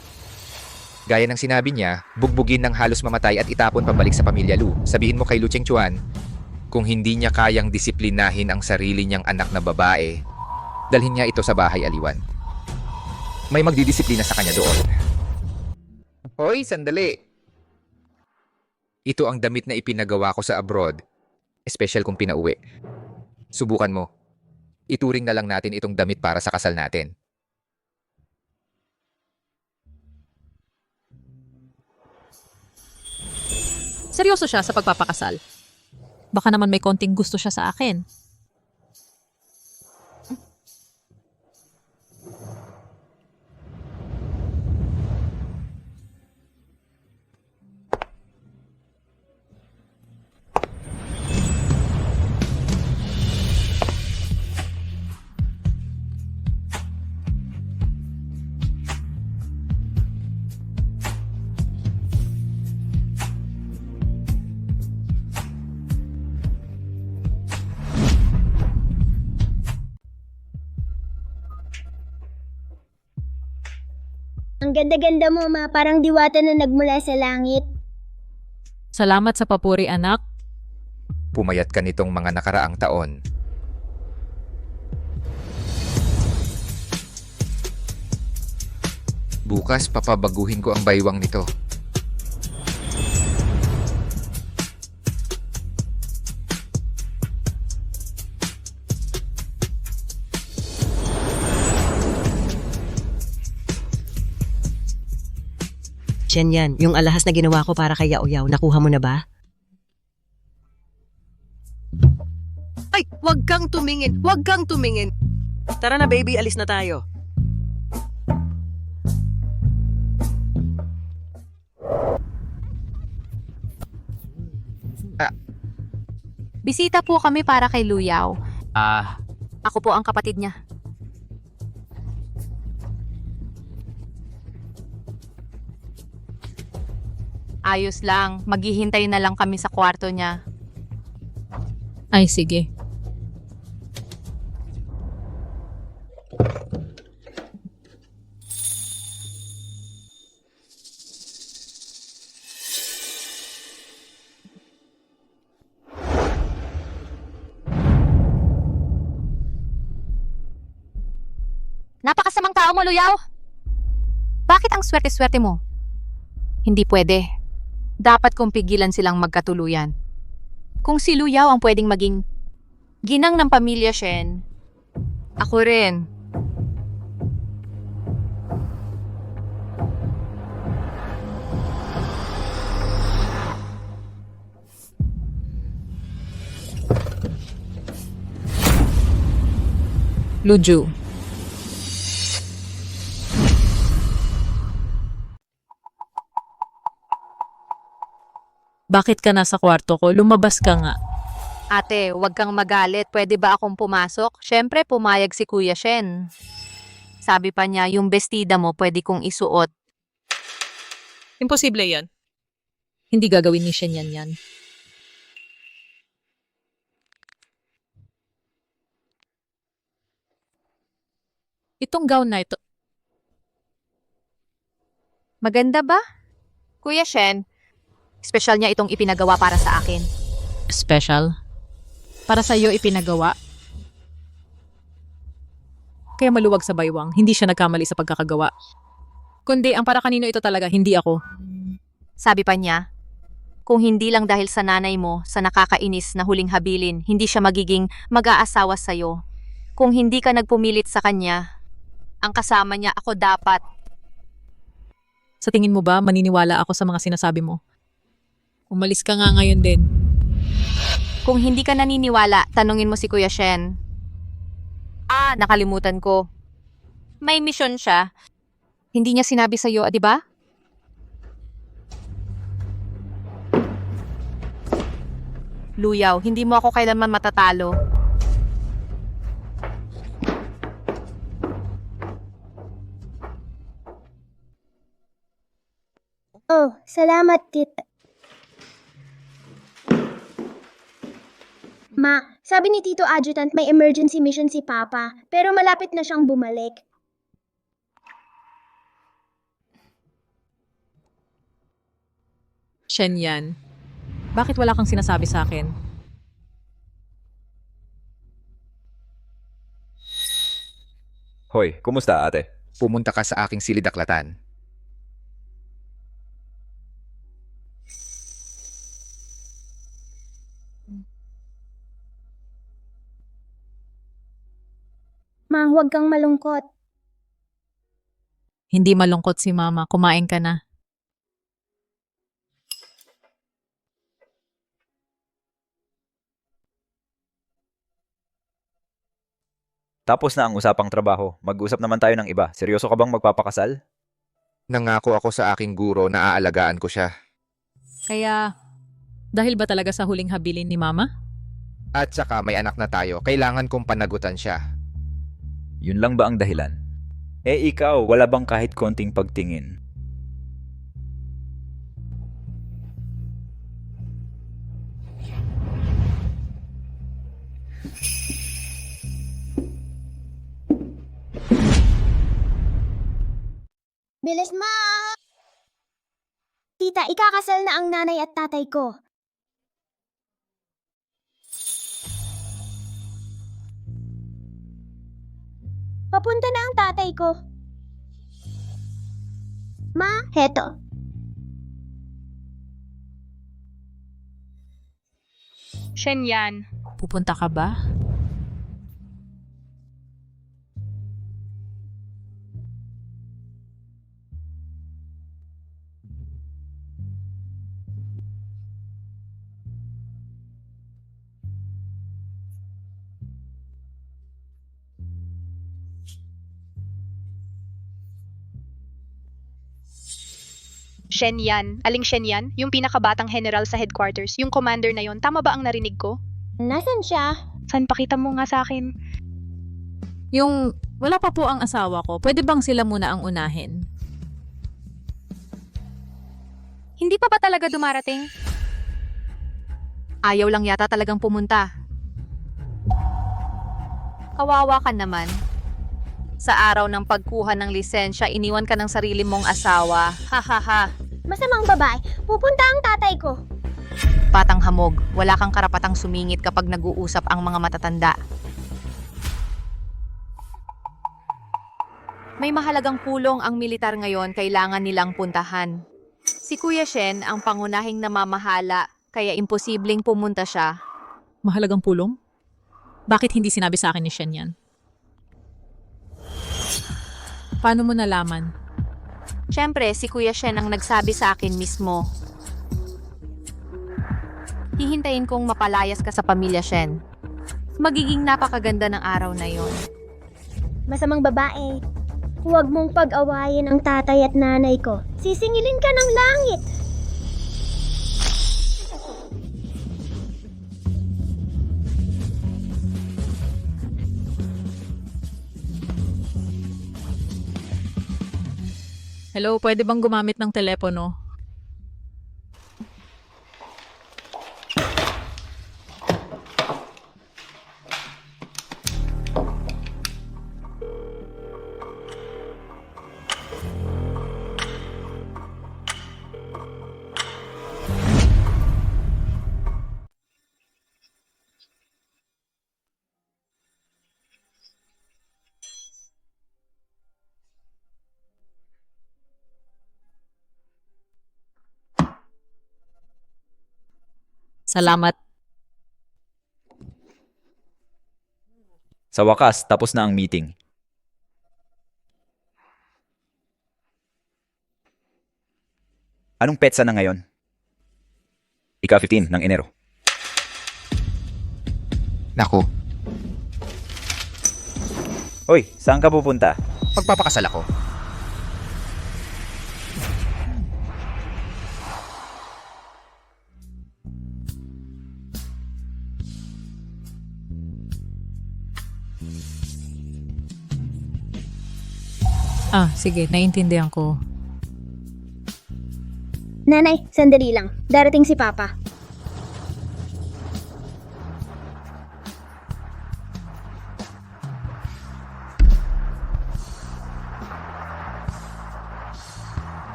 Gaya ng sinabi niya, bugbugin ng halos mamatay at itapon pabalik sa pamilya Lu. Sabihin mo kay Lu Chengchuan, kung hindi niya kayang disiplinahin ang sarili niyang anak na babae, dalhin niya ito sa bahay aliwan. May magdidisiplina sa kanya doon. Hoy, sandali! Ito ang damit na ipinagawa ko sa abroad. Espesyal kung pinauwi. Subukan mo. Ituring na lang natin itong damit para sa kasal natin. Seryoso siya sa pagpapakasal. Baka naman may konting gusto siya sa akin. Ang ganda-ganda mo, ma. Parang diwata na nagmula sa langit. Salamat sa papuri, anak. Pumayat ka nitong mga nakaraang taon. Bukas papabaguhin ko ang baywang nito. Shen yan, yung alahas na ginawa ko para kay Yao Yao, nakuha mo na ba? Ay, wag kang tumingin, wag kang tumingin. Tara na baby, alis na tayo. Bisita po kami para kay Luyaw. Ah, Ako po ang kapatid niya. Ayos lang. Maghihintay na lang kami sa kwarto niya. Ay, sige. Napakasamang tao mo, Luyaw! Bakit ang swerte-swerte mo? Hindi pwede. Dapat kong pigilan silang magkatuluyan. Kung si Luyaw ang pwedeng maging ginang ng pamilya Shen, ako rin. Luju. Bakit ka nasa kwarto ko? Lumabas ka nga. Ate, huwag kang magalit. Pwede ba akong pumasok? Siyempre, pumayag si Kuya Shen. Sabi pa niya, yung bestida mo pwede kong isuot. Imposible yan. Hindi gagawin ni Shen yan. Itong gown na ito, Maganda ba? Kuya Shen, special niya itong ipinagawa para sa akin. special. Para sa iyo ipinagawa. Kaya maluwag sa baywang, hindi siya nagkamali sa pagkakagawa. Kundi ang para kanino ito talaga, hindi ako. Sabi pa niya, kung hindi lang dahil sa nanay mo, sa nakakainis na huling habilin, hindi siya magiging mag-aasawa sa'yo. Kung hindi ka nagpumilit sa kanya, ang kasama niya ako dapat. Sa tingin mo ba, maniniwala ako sa mga sinasabi mo? Umalis ka nga ngayon din. Kung hindi ka naniniwala, tanungin mo si Kuya Shen. Nakalimutan ko. May misyon siya. Hindi niya sinabi sa'yo, di ba? Luyaw, hindi mo ako kailanman matatalo. Oh, salamat, tita. Ma, sabi ni Tito Adjutant may emergency mission si Papa, pero malapit na siyang bumalik. Shen yan. Bakit wala kang sinasabi sa akin? Hoy, kumusta ate? Pumunta ka sa aking silidaklatan. Ma, huwag kang malungkot. Hindi malungkot si Mama. Kumain ka na. Tapos na ang usapang trabaho. Mag-usap naman tayo ng iba. Seryoso ka bang magpapakasal? Nangako ako sa aking guro na aalagaan ko siya. Kaya, dahil ba talaga sa huling habilin ni Mama? At saka may anak na tayo, kailangan kong panagutan siya. Yun lang ba ang dahilan? Ikaw, wala bang kahit konting pagtingin? Bilis, Ma! Tita, ikakasal na ang nanay at tatay ko. Papunta na ang tatay ko. Ma, heto. Shen yan. Pupunta ka ba? Shen yan. Aling Shen yan? Yung pinakabatang general sa headquarters. Yung commander na yon. Tama ba ang narinig ko? Nasaan siya? San pakita mo nga sa akin? Yung wala pa po ang asawa ko, pwede bang sila muna ang unahin? Hindi pa ba talaga dumarating? Ayaw lang yata talagang pumunta. Kawawa ka naman. Sa araw ng pagkuha ng lisensya, iniwan ka ng sarili mong asawa. Ha ha ha. Masamang babae. Pupunta ang tatay ko. Batang hamog, wala kang karapatang sumingit kapag nag-uusap ang mga matatanda. May mahalagang pulong ang militar ngayon, kailangan nilang puntahan. Si Kuya Shen ang pangunahing namamahala, kaya imposibleng pumunta siya. Mahalagang pulong? Bakit hindi sinabi sa akin ni Shen yan? Paano mo nalaman? Siyempre, si Kuya Shen ang nagsabi sa akin mismo. Hihintayin kong mapalayas ka sa pamilya Shen. Magiging napakaganda ng araw na yon. Masamang babae. Huwag mong pag-awayin ang tatay at nanay ko. Sisingilin ka ng langit. Hello, pwede bang gumamit ng telepono? Salamat. Sa wakas, tapos na ang meeting. Anong petsa na ngayon? Ika-15 ng Enero. Naku, Hoy, saan ka pupunta? magpapakasal ako. Sige, naiintindihan ko. Nanay, sandali lang. Darating si Papa.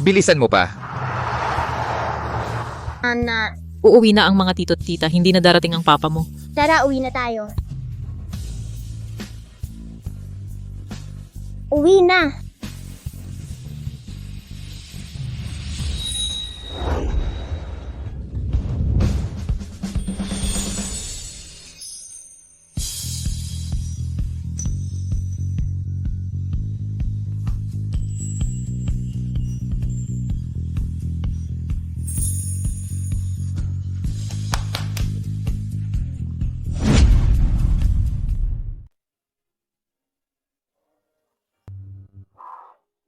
Bilisan mo pa. Ana, Uuwi na ang mga tito't tita, hindi na darating ang papa mo. tara, uwi na tayo. Uwi na.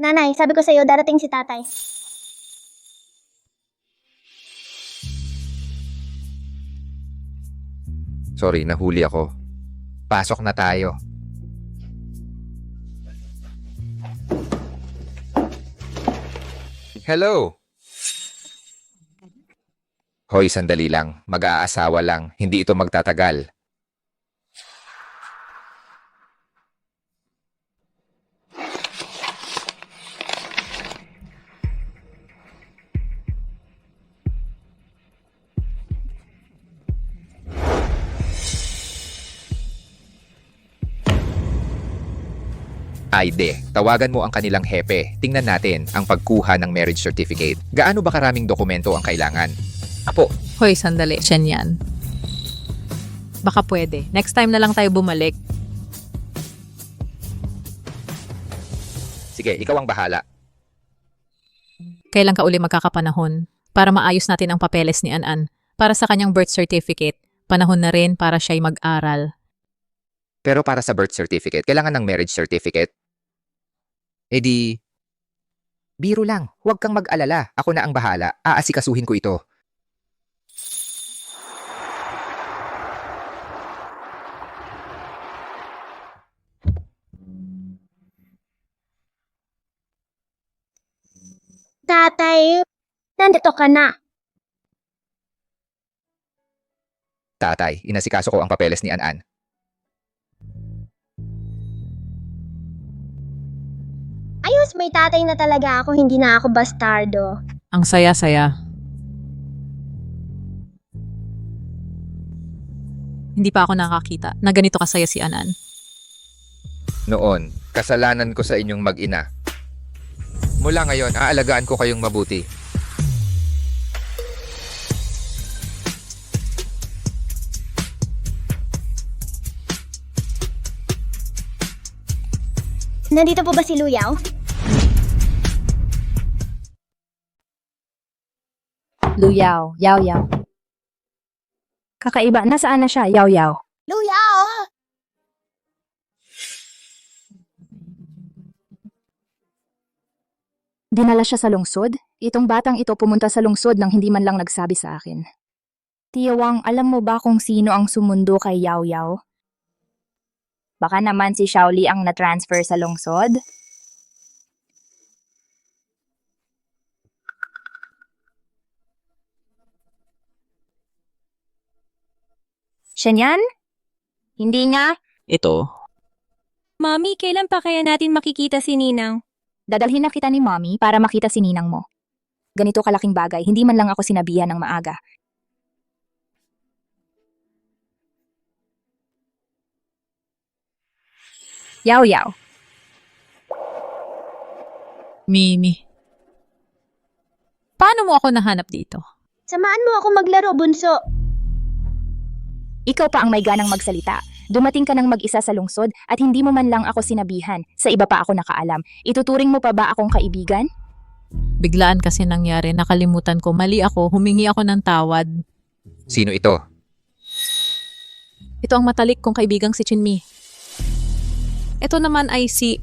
Nanay, sabi ko sa'yo, darating si tatay. Sorry, nahuli ako. Pasok na tayo. Hello! Hoy, sandali lang. Mag-aasawa lang. Hindi ito magtatagal. Aide, tawagan mo ang kanilang hepe. Tingnan natin ang pagkuha ng marriage certificate. Gaano ba karaming dokumento ang kailangan? Apo, Hoy, sandali. Shen yan. Baka pwede. Next time na lang tayo bumalik. sige, ikaw ang bahala. Kailan ka uli magkakapanahon para maayos natin ang papeles ni An-An para sa kanyang birth certificate. Panahon na rin para siya'y mag-aral. Pero para sa birth certificate, kailangan ng marriage certificate. Eh di, biro lang. Huwag kang mag-alala. Ako na ang bahala. Aasikasuhin ko ito. Tatay, nandito ka na. Tatay, inasikaso ko ang papeles ni An-An. Ayos, may tatay na talaga ako, hindi na ako bastardo. Ang saya-saya. Hindi pa ako nakakita na ganito kasaya si Anan. Noon, kasalanan ko sa inyong mag-ina. Mula ngayon, aalagaan ko kayong mabuti. Nandito po ba si Luyaw? Luyaw, yaw-yaw. Kakaiba, nasaan na siya, yaw-yaw? Luyaw! Dinala siya sa lungsod? Itong batang ito pumunta sa lungsod nang hindi man lang nagsabi sa akin. Tiyawang, alam mo ba kung sino ang sumundo kay Yaw-Yaw? Baka naman si Shaoli ang na-transfer sa lungsod? Shenyan? Hindi nga. Ito. Mami, kailan pa kaya natin makikita si Ninang? Dadalhin na kita ni Mommy para makita si Ninang mo. Ganito kalaking bagay, hindi man lang ako sinabihan ng maaga. Yaw-yaw. Mimi. Paano mo ako nahanap dito? Samahan mo ako maglaro, bunso. Ikaw pa ang may ganang magsalita. Dumating ka ng mag-isa sa lungsod at hindi mo man lang ako sinabihan. Sa iba pa ako nakaalam. Ituturing mo pa ba akong kaibigan? Biglaan kasi nangyari, nakalimutan ko, mali ako, humingi ako ng tawad. Sino ito? Ito ang matalik kong kaibigang si Chinmi. Ito naman ay si...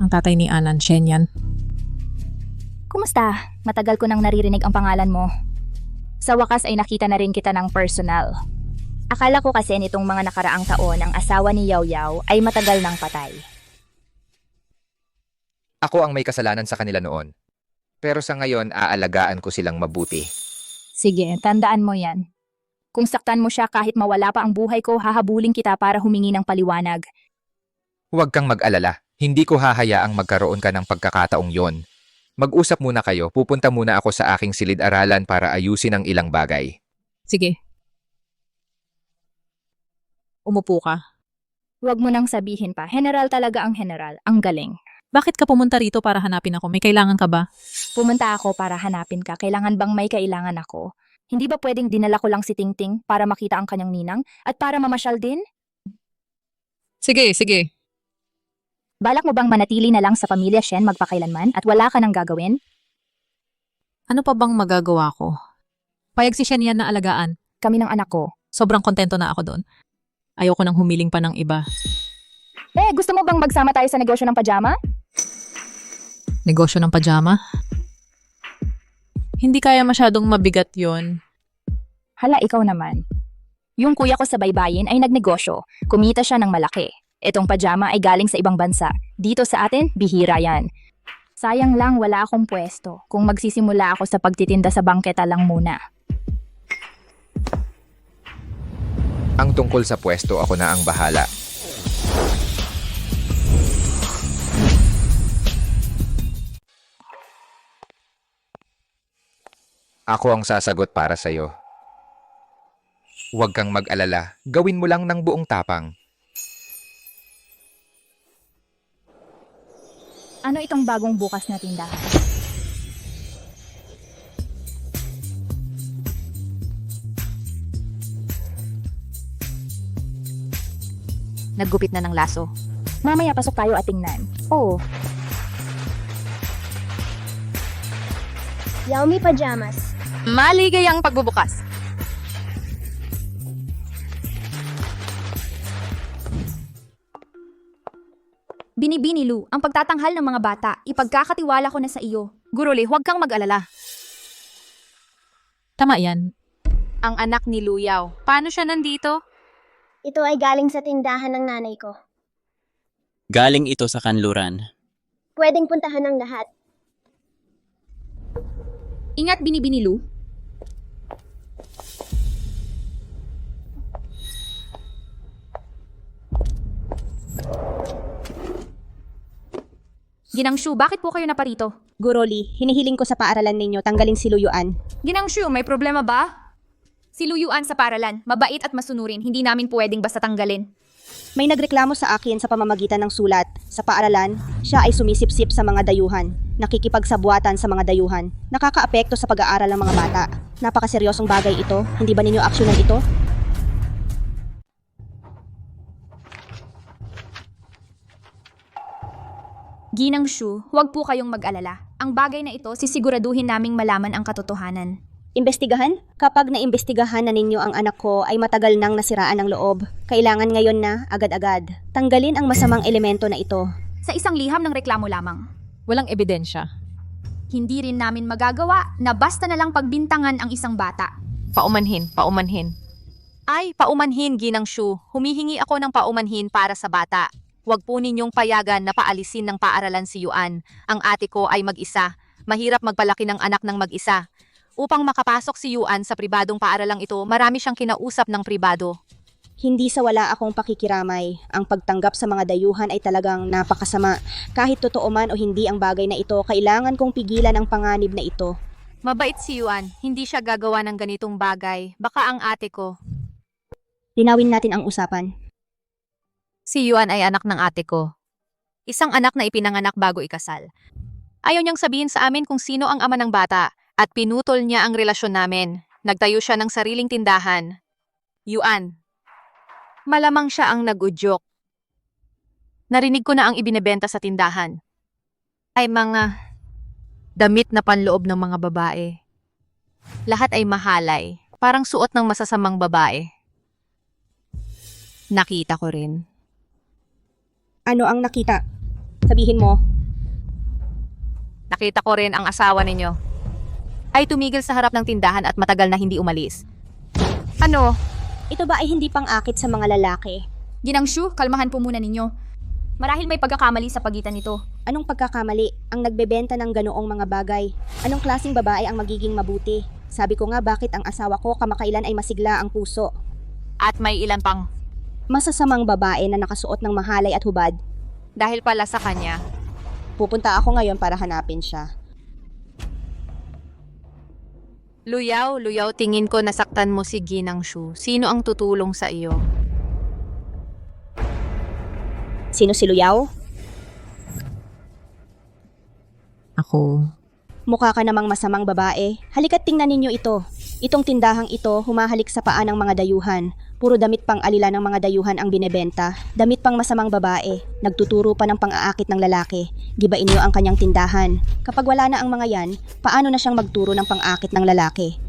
ang tatay ni Anan, Shenyan. Kumusta? Matagal ko nang naririnig ang pangalan mo. Sa wakas ay nakita na rin kita ng personal. Akala ko kasi nitong mga nakaraang taon ang asawa ni Yaw-Yaw ay matagal nang patay. Ako ang may kasalanan sa kanila noon. Pero sa ngayon, aalagaan ko silang mabuti. Sige, tandaan mo yan. Kung saktan mo siya kahit mawala pa ang buhay ko, hahabulin kita para humingi ng paliwanag. Huwag kang mag-alala. Hindi ko hahayaang magkaroon ka ng pagkakataong yon. Mag-usap muna kayo. Pupunta muna ako sa aking silid-aralan para ayusin ang ilang bagay. Sige. Umupo ka. Huwag mo nang sabihin pa. General talaga ang general. Ang galing. Bakit ka pumunta rito para hanapin ako? May kailangan ka ba? Pumunta ako para hanapin ka. Kailangan bang may kailangan ako? Hindi ba pwedeng dinala ko lang si Tingting para makita ang kanyang ninang at para mamasyal din? Sige, sige. Balak mo bang manatili na lang sa pamilya Shen magpakailanman at wala ka nang gagawin? Ano pa bang magagawa ko? Payag si Shenyan na alagaan. Kami ng anak ko. Sobrang kontento na ako doon. Ayoko nang humiling pa ng iba. Gusto mo bang magsama tayo sa negosyo ng pajama? Negosyo ng pajama? Hindi kaya masyadong mabigat yon. Hala, ikaw naman. Yung kuya ko sa baybayin ay nagnegosyo. Kumita siya ng malaki. Itong pajama ay galing sa ibang bansa. Dito sa atin, bihira yan. Sayang lang wala akong pwesto. Kung magsisimula ako sa pagtitinda sa bangketa lang muna. Ang tungkol sa pwesto, ako na ang bahala. Ako ang sasagot para sa'yo. Huwag kang mag-alala. Gawin mo lang ng buong tapang. Ano itong bagong bukas na tindahan? Naggupit na ng laso. Mamaya pasok tayo at tingnan. Oo. Yaomi Pajamas. Maligayang pagbubukas. Binibini Lu, ang pagtatanghal ng mga bata, ipagkakatiwala ko na sa iyo. Guruli, huwag kang mag-alala. Tama yan. Ang anak ni Luyaw. Paano siya nandito? Ito ay galing sa tindahan ng nanay ko. Galing ito sa kanluran. Pwedeng puntahan ng lahat. Ingat, Binibini Lu. Ginangshu, bakit po kayo naparito? Guroli, hinihiling ko sa paaralan ninyo tanggalin si Luyuan. Ginangshu, may problema ba? Si Luyuan sa paralan, mabait at masunurin, hindi namin pwedeng basta tanggalin. May nagreklamo sa akin sa pamamagitan ng sulat. Sa paaralan, siya ay sumisipsip sa mga dayuhan, nakikipagsabwatan sa mga dayuhan, nakakaapekto sa pag-aaral ng mga bata. Napakaseryosong bagay ito, hindi ba ninyo aksyonan ito? Ginangshu, huwag po kayong mag-alala. Ang bagay na ito, sisiguraduhin naming malaman ang katotohanan. Imbestigahan? Kapag naimbestigahan na ninyo ang anak ko ay matagal nang nasiraan ng loob. Kailangan ngayon na, agad-agad. Tanggalin ang masamang elemento na ito. Sa isang liham ng reklamo lamang. Walang ebidensya. Hindi rin namin magagawa na basta na lang pagbintangan ang isang bata. Paumanhin, paumanhin. Ay, paumanhin, Ginangshu. Humihingi ako ng paumanhin para sa bata. Huwag po ninyong payagan na paalisin ng paaralan si Yuan. Ang ate ko ay mag-isa. Mahirap magpalaki ng anak ng mag-isa. Upang makapasok si Yuan sa pribadong paaralang ito, marami siyang kinausap ng pribado. Hindi sa wala akong pakikiramay. Ang pagtanggap sa mga dayuhan ay talagang napakasama. Kahit totoo man o hindi ang bagay na ito, kailangan kong pigilan ang panganib na ito. Mabait si Yuan. Hindi siya gagawa ng ganitong bagay. Baka ang ate ko. Linawin natin ang usapan. Si Yuan ay anak ng ate ko. Isang anak na ipinanganak bago ikasal. Ayaw niyang sabihin sa amin kung sino ang ama ng bata at pinutol niya ang relasyon namin. Nagtayo siya ng sariling tindahan. Yuan. Malamang siya ang nag-udyok. Narinig ko na ang ibinebenta sa tindahan. Ay mga damit na panloob ng mga babae. Lahat ay mahalay. Parang suot ng masasamang babae. Nakita ko rin. Ano ang nakita? Sabihin mo. Nakita ko rin ang asawa ninyo. Ay tumigil sa harap ng tindahan at matagal na hindi umalis. Ano? Ito ba ay hindi pang-akit sa mga lalaki? Ginangshu, kalmahan po muna ninyo. Marahil may pagkakamali sa pagitan nito. Anong pagkakamali? Ang nagbebenta ng ganoong mga bagay. Anong klaseng babae ang magiging mabuti? Sabi ko nga bakit ang asawa ko kamakailan ay masigla ang puso. At may ilan pang masasamang babae na nakasuot ng mahalay at hubad. Dahil pala sa kanya. Pupunta ako ngayon para hanapin siya. Luyaw, tingin ko nasaktan mo si Ginangshu. Sino ang tutulong sa iyo? Sino si Luyaw? Ako. Mukha ka namang masamang babae. Halika't tingnan ninyo ito. Itong tindahang ito humahalik sa paa ng mga dayuhan. Puro damit pang alila ng mga dayuhan ang binebenta. Damit pang masamang babae. Nagtuturo pa ng pang-aakit ng lalaki. Gibain niyo ang kanyang tindahan. Kapag wala na ang mga yan, paano na siyang magturo ng pang-aakit ng lalaki?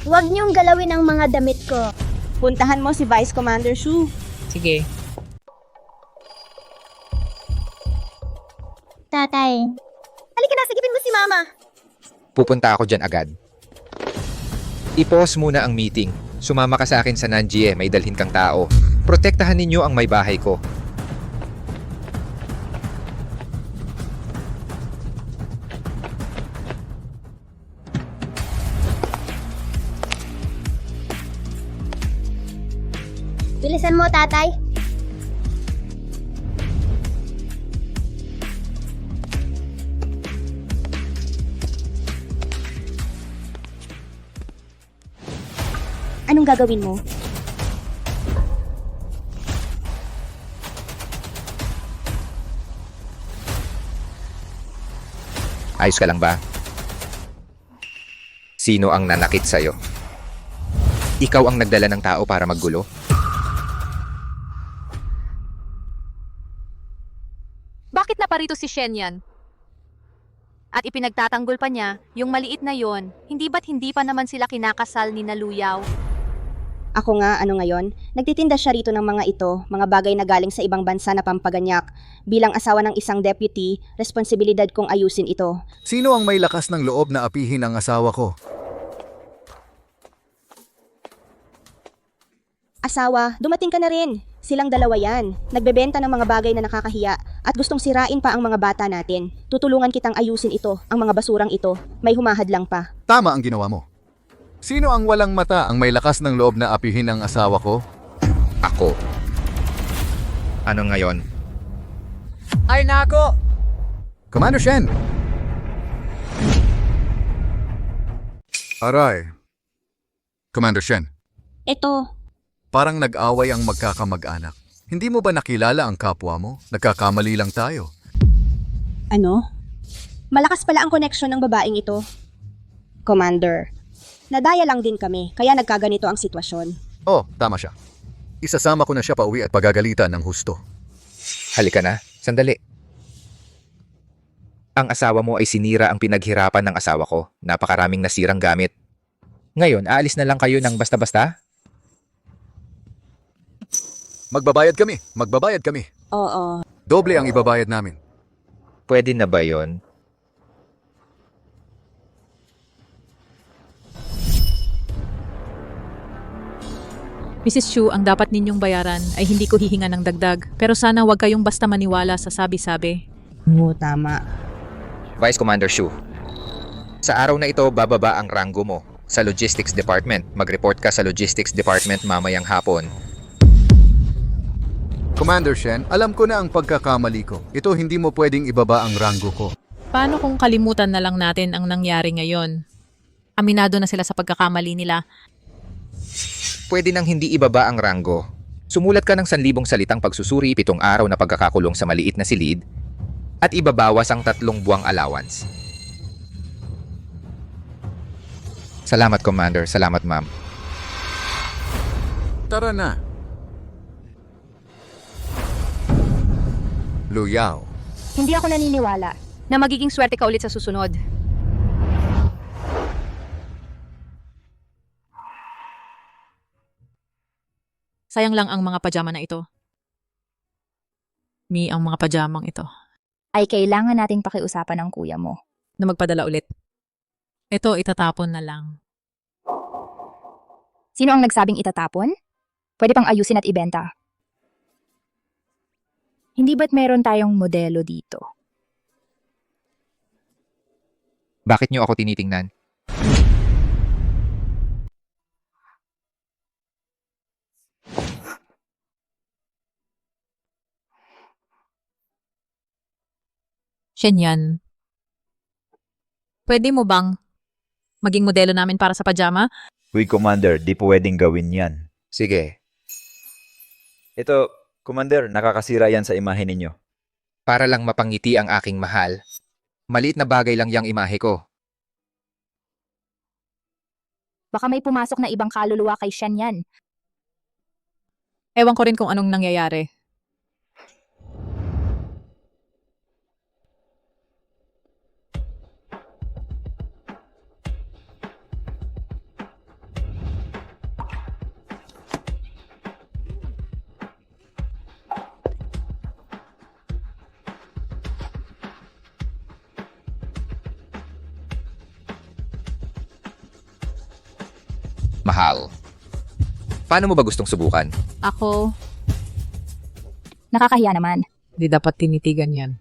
Huwag niyong galawin ang mga damit ko. Puntahan mo si Vice Commander Shu. Sige. Tatay. Halika na, sigipin mo si Mama. Pupunta ako dyan agad. I-pause muna ang meeting. Sumama ka sa akin sa Nanjie, may dalhin kang tao. Protektahan ninyo ang may bahay ko. Bilisan mo, tatay. Anong gagawin mo? Ayos ka lang ba? Sino ang nanakit sa'yo? Ikaw ang nagdala ng tao para maggulo? Bakit naparito si Shen yan? At ipinagtatanggol pa niya, yung maliit na yon, hindi ba't hindi pa naman sila kinakasal ni Luyaw? Ako nga, ano ngayon? Nagtitinda siya rito ng mga ito, mga bagay na galing sa ibang bansa na pampaganyak. Bilang asawa ng isang deputy, responsibilidad kong ayusin ito. Sino ang may lakas ng loob na apihin ang asawa ko? Asawa, dumating ka na rin. Silang dalawa yan. Nagbebenta ng mga bagay na nakakahiya. At gustong sirain pa ang mga bata natin. Tutulungan kitang ayusin ito, ang mga basurang ito. May humahadlang pa. Tama ang ginawa mo. Sino ang walang mata ang may lakas ng loob na apihin ang asawa ko? Ako. Ano ngayon? Ay nako! Commander Shen! Aray. Commander Shen, Ito, parang nag-away ang magkakamag-anak. Hindi mo ba nakilala ang kapwa mo? Nagkakamali lang tayo. ano? Malakas pala ang koneksyon ng babaeng ito. Commander, nadaya lang din kami, kaya nagkaganito ang sitwasyon. Oh, tama siya. Isasama ko na siya pauwi at pagagalitan ng husto. Halika na, sandali. Ang asawa mo ay sinira ang pinaghirapan ng asawa ko. Napakaraming nasirang gamit. Ngayon, aalis na lang kayo ng basta-basta? Magbabayad kami. Oo. Doble ang ibabayad namin. Pwede na ba yon? Mrs. Chu, ang dapat ninyong bayaran ay hindi ko hihinga ng dagdag. Pero sana huwag kayong basta maniwala sa sabi-sabi. Oo, tama. Vice Commander Shu, sa araw na ito, bababa ang ranggo mo sa Logistics Department. Mag-report ka sa Logistics Department mamayang hapon. Commander Shen, alam ko na ang pagkakamali ko. Ito hindi mo pwedeng ibaba ang ranggo ko. Paano kung kalimutan na lang natin ang nangyari ngayon? Aminado na sila sa pagkakamali nila. Pwede nang hindi ibaba ang ranggo. Sumulat ka ng 1,000 salitang pagsusuri, 7 araw na pagkakakulong sa maliit na silid, at ibabawas ang 3 buwang allowance. Salamat, Commander. Salamat, Ma'am. Tara na. Luyao. Hindi ako naniniwala. Na magiging swerte ka ulit sa susunod. Sayang lang ang mga pajama na ito. Ang mga pajamang ito. Ay kailangan nating pakiusapan ng kuya mo. Na magpadala ulit. Ito, itatapon na lang. Sino ang nagsabing itatapon? Pwede pang ayusin at ibenta. Hindi ba't meron tayong modelo dito? Bakit niyo ako tinitingnan? Shenyan. Pwede mo bang maging modelo namin para sa pajama? Uy, Commander, di pwedeng gawin yan. Sige. Ito, Commander, nakakasira yan sa imahe ninyo. Para lang mapangiti ang aking mahal. Maliit na bagay lang yang imahe ko. Baka may pumasok na ibang kaluluwa kay Shen yan. Ewan ko rin kung anong nangyayari. Mahal. Paano mo ba gustong subukan? Ako, Nakakahiya naman. di dapat tinitigan yan.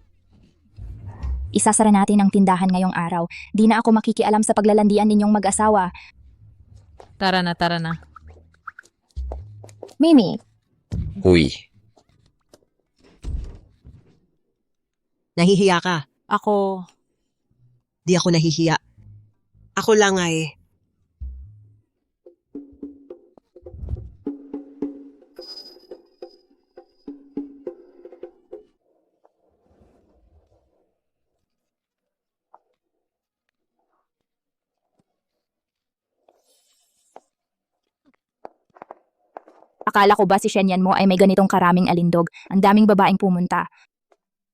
Isasara natin ang tindahan ngayong araw. Di na ako makikialam sa paglalandian ninyong mag-asawa. Tara na. Mimi, Huy. Nahihiya ka. Ako, Di ako nahihiya. Ako lang ay... akala ko ba si Shenyan mo ay may ganitong karaming alindog? Ang daming babaeng pumunta.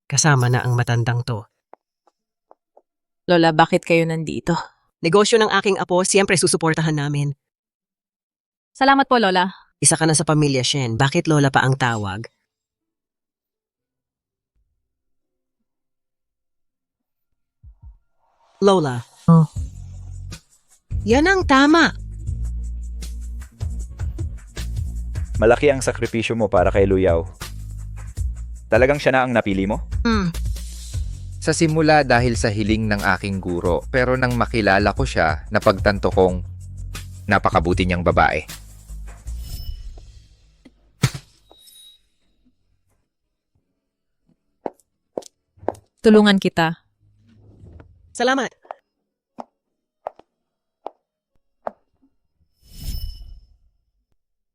Kasama na ang matandang to. Lola, bakit kayo nandito? Negosyo ng aking apo, siyempre susuportahan namin. Salamat po, Lola. Isa ka na sa pamilya, Shen. Bakit Lola pa ang tawag? Lola. Oh. Yan ang tama. Malaki ang sakripisyo mo para kay Luyaw. Talagang siya na ang napili mo? Sa simula dahil sa hiling ng aking guro, pero nang makilala ko siya, napagtanto kong napakabuti niyang babae. Tulungan kita. Salamat.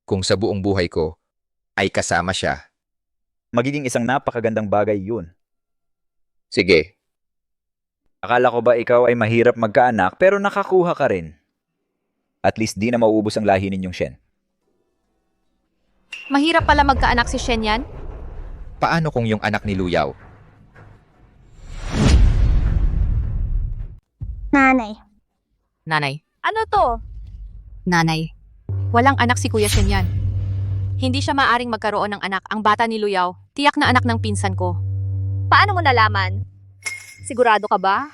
Kung sa buong buhay ko ay kasama siya. Magiging isang napakagandang bagay yun. Sige, Akala ko ba ikaw ay mahirap magkaanak pero nakakuha ka rin? At least di na mauubos ang lahi ninyong Shen. Mahirap pala magkaanak si Shen yan? paano kung yung anak ni Luyaw? Nanay. Nanay. Ano to? Nanay. Walang anak si Kuya Shen yan. Hindi siya maaring magkaroon ng anak. Ang bata ni Luyaw, tiyak na anak ng pinsan ko. Paano mo nalaman? Sigurado ka ba?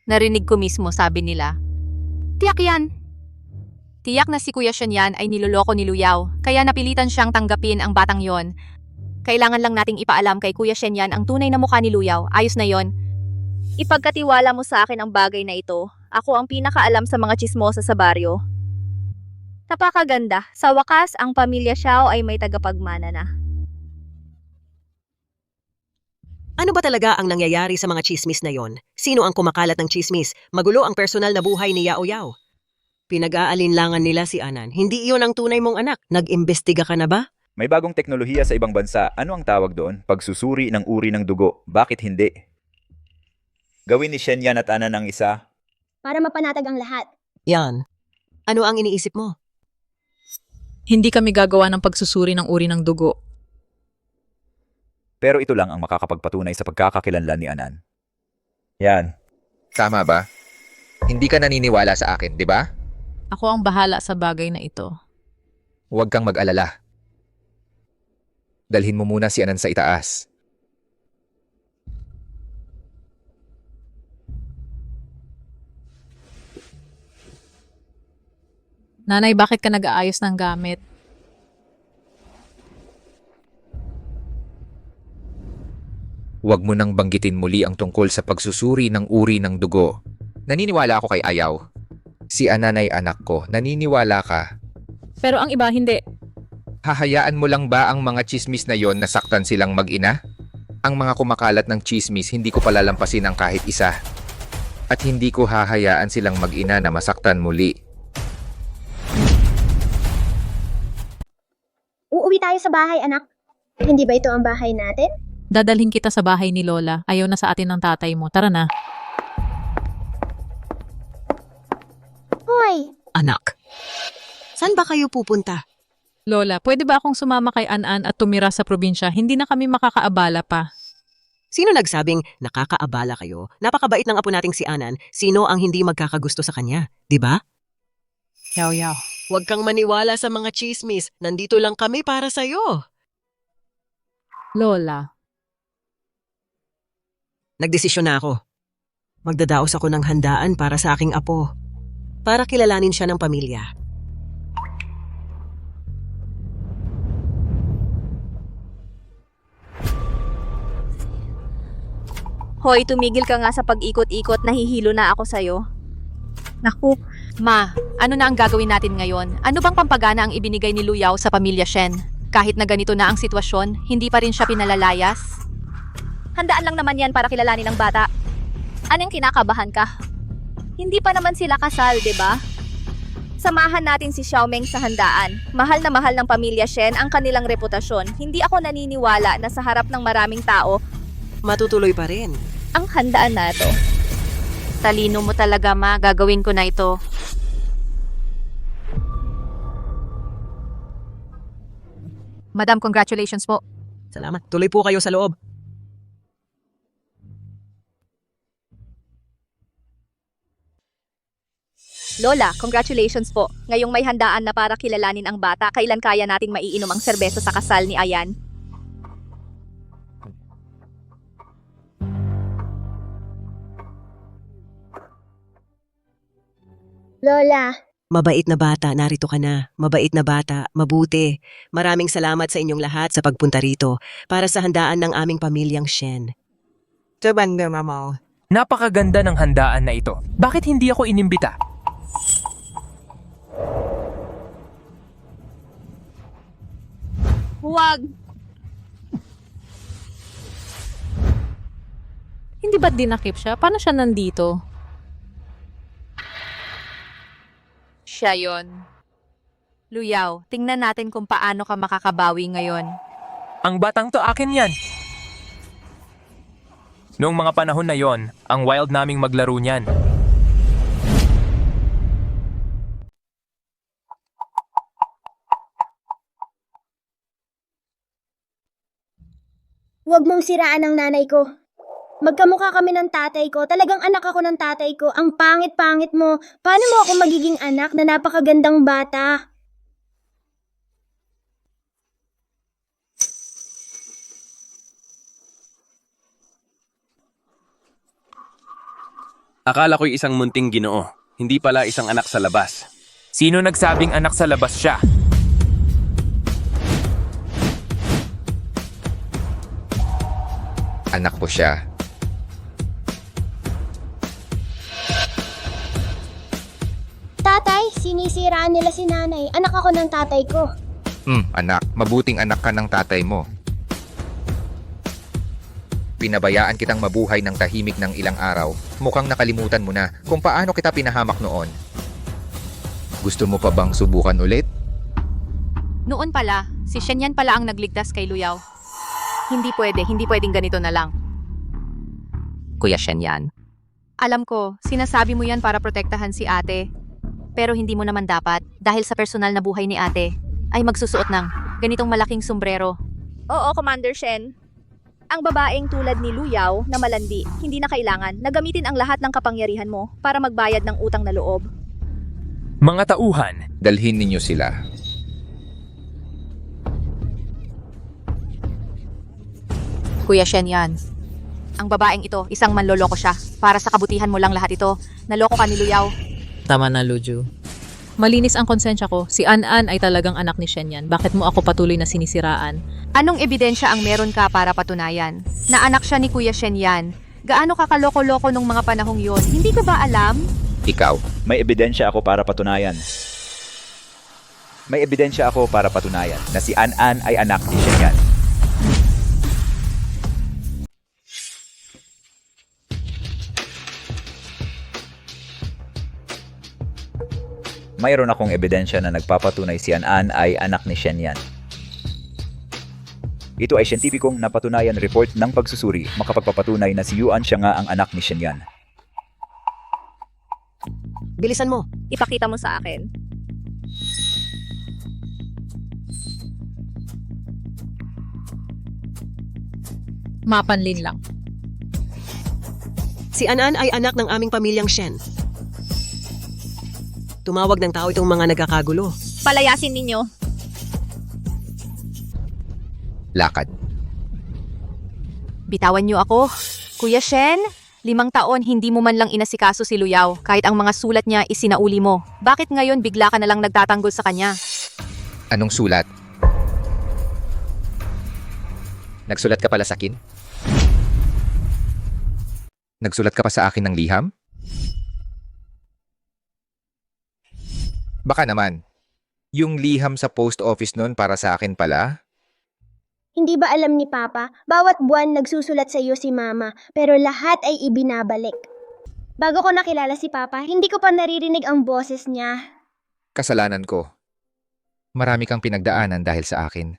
Narinig ko mismo, sabi nila. Tiyak yan. Tiyak na si Kuya Shen yan ay niloloko ni Luyaw, kaya napilitan siyang tanggapin ang batang yon. Kailangan lang nating ipaalam kay Kuya Shen yan ang tunay na mukha ni Luyaw. Ayos na yon. Ipagkatiwala mo sa akin ang bagay na ito. Ako ang pinakaalam sa mga chismosa sa baryo. Napakaganda. Sa wakas, ang pamilya Xiao ay may tagapagmana na. Ano ba talaga ang nangyayari sa mga chismis na yon? Sino ang kumakalat ng chismis? Magulo ang personal na buhay ni Yao Yao. Pinag-aalinlangan nila si Anan. Hindi iyon ang tunay mong anak. Nag-imbestiga ka na ba? May bagong teknolohiya sa ibang bansa. Ano ang tawag doon? Pagsusuri ng uri ng dugo. Bakit hindi? Gawin ni Shen yan at Anan ang isa. Para mapanatag ang lahat. Yan. Ano ang iniisip mo? Hindi kami gagawa ng pagsusuri ng uri ng dugo. Pero ito lang ang makakapagpatunay sa pagkakakilanlan ni Anan. Yan. Tama ba? Hindi ka naniniwala sa akin, di ba? Ako ang bahala sa bagay na ito. Huwag kang mag-alala. Dalhin mo muna si Anan sa itaas. Nanay, bakit ka nag-aayos ng gamit? Huwag mo nang banggitin muli ang tungkol sa pagsusuri ng uri ng dugo. Naniniwala ako kay Ayaw. Si Anan ay anak ko. Naniniwala ka. Pero ang iba hindi. Hahayaan mo lang ba ang mga chismis na yon na saktan silang mag-ina? Ang mga kumakalat ng chismis, hindi ko palalampasin ang kahit isa. At hindi ko hahayaan silang mag-ina na masaktan muli. Uuwi tayo sa bahay, anak. Hindi ba ito ang bahay natin? Dadalhin kita sa bahay ni Lola. Ayaw na sa atin ng tatay mo. Tara na. Hoy! Anak. Saan ba kayo pupunta? Lola, pwede ba akong sumama kay Anan at tumira sa probinsya? Hindi na kami makakaabala pa. Sino nagsabing nakakaabala kayo? Napakabait ng apo nating si Anan. Sino ang hindi magkakagusto sa kanya? Di ba? Yaw. Huwag kang maniwala sa mga chismis. Nandito lang kami para sa'yo. Lola. Nagdesisyon na ako. Magdadaos ako ng handaan para sa aking apo. Para kilalanin siya ng pamilya. Hoy, tumigil ka nga sa pag-ikot-ikot. Nahihilo na ako sa'yo. Naku. Ma, ano na ang gagawin natin ngayon? Ano bang pampagana ang ibinigay ni Luyaw sa pamilya Shen? Kahit na ganito na ang sitwasyon, hindi pa rin siya pinalalayas? Handaan lang naman yan para kilalanin ng bata. Anong kinakabahan ka? Hindi pa naman sila kasal, di ba? Samahan natin si Xiaomeng sa handaan. Mahal na mahal ng pamilya Shen ang kanilang reputasyon. Hindi ako naniniwala na sa harap ng maraming tao, Matutuloy pa rin. ang handaan na ito. Talino mo talaga, Ma. Gagawin ko na ito. Madam, congratulations po. Salamat. Tuloy po kayo sa loob. Lola, congratulations po. Ngayong may handaan na para kilalanin ang bata, kailan kaya nating maiinom ang serbesa sa kasal ni Ayan? Lola. Mabait na bata, narito ka na. Mabait na bata, mabuti. Maraming salamat sa inyong lahat sa pagpunta rito para sa handaan ng aming pamilyang Shen. Napakaganda ng handaan na ito. Bakit hindi ako inimbita? Huwag! Hindi ba't dinakip siya? Paano siya nandito? Siya yon. Luyaw, tingnan natin kung paano ka makakabawi ngayon. Ang batang to akin yan. Noong mga panahon na yon, ang wild naming maglaro niyan. Huwag mong siraan ang nanay ko. Magkamukha kami ng tatay ko. Talagang anak ako ng tatay ko. Ang pangit-pangit mo. Paano mo ako magiging anak na napakagandang bata? Akala ko'y isang munting ginoo, hindi pala isang anak sa labas. Sino nagsabing anak sa labas siya? Anak ko siya. Tatay, sinisiraan nila si nanay. Anak ako ng tatay ko. Anak, mabuting anak ka ng tatay mo. Pinabayaan kitang mabuhay ng tahimik ng ilang araw. Mukhang nakalimutan mo na kung paano kita pinahamak noon. Gusto mo pa bang subukan ulit? Noon pala, si Shenyan pala ang nagligtas kay Luyaw. Hindi pwedeng ganito na lang. Kuya Shenyan. Alam ko, sinasabi mo yan para protektahan si ate. Pero hindi mo naman dapat dahil sa personal na buhay ni ate ay magsusuot ng ganitong malaking sombrero. Oo, Commander Shen. Ang babaeng tulad ni Luyaw na malandi, hindi na kailangan na gamitin ang lahat ng kapangyarihan mo para magbayad ng utang na loob. Mga tauhan, Dalhin ninyo sila. Kuya Shenyan, ang babaeng ito, isang manloloko siya. Para sa kabutihan mo lang lahat ito, naloko ka ni Luyaw. Tama na, Luju. Malinis ang konsensya ko. Si An-An ay talagang anak ni Shenyan. Bakit mo ako patuloy na sinisiraan? Anong ebidensya ang meron ka para patunayan? Na anak siya ni Kuya Shenyan. Gaano ka kaloko-loko nung mga panahong yon? Hindi ko ba alam? Ikaw. May ebidensya ako para patunayan. May ebidensya ako para patunayan na si An-An ay anak ni Shenyan. Mayroon akong ebidensya na nagpapatunay si An-An ay anak ni Shenyan. Ito ay siyentipikong napatunayan report ng pagsusuri makapagpapatunay na si Yuan siya nga ang anak ni Shenyan. Bilisan mo. Ipakita mo sa akin. Mapanlin lang. Si An-An ay anak ng aming pamilyang Shen. Tumawag ng tao itong mga nagkakagulo. Palayasin ninyo. Lakad. Bitawan niyo ako. Kuya Shen, 5 taon hindi mo man lang inasikaso si Luyaw kahit ang mga sulat niya isinauli mo. Bakit ngayon bigla ka na lang nagtatanggol sa kanya? Anong sulat? Nagsulat ka pala sa akin? Nagsulat ka pa sa akin ng liham? Baka naman. Yung liham sa post office nun para sa akin pala? Hindi ba alam ni Papa, bawat buwan nagsusulat sa iyo si Mama, pero lahat ay ibinabalik. Bago ko nakilala si Papa, hindi ko pa naririnig ang boses niya. Kasalanan ko. Marami kang pinagdaanan dahil sa akin.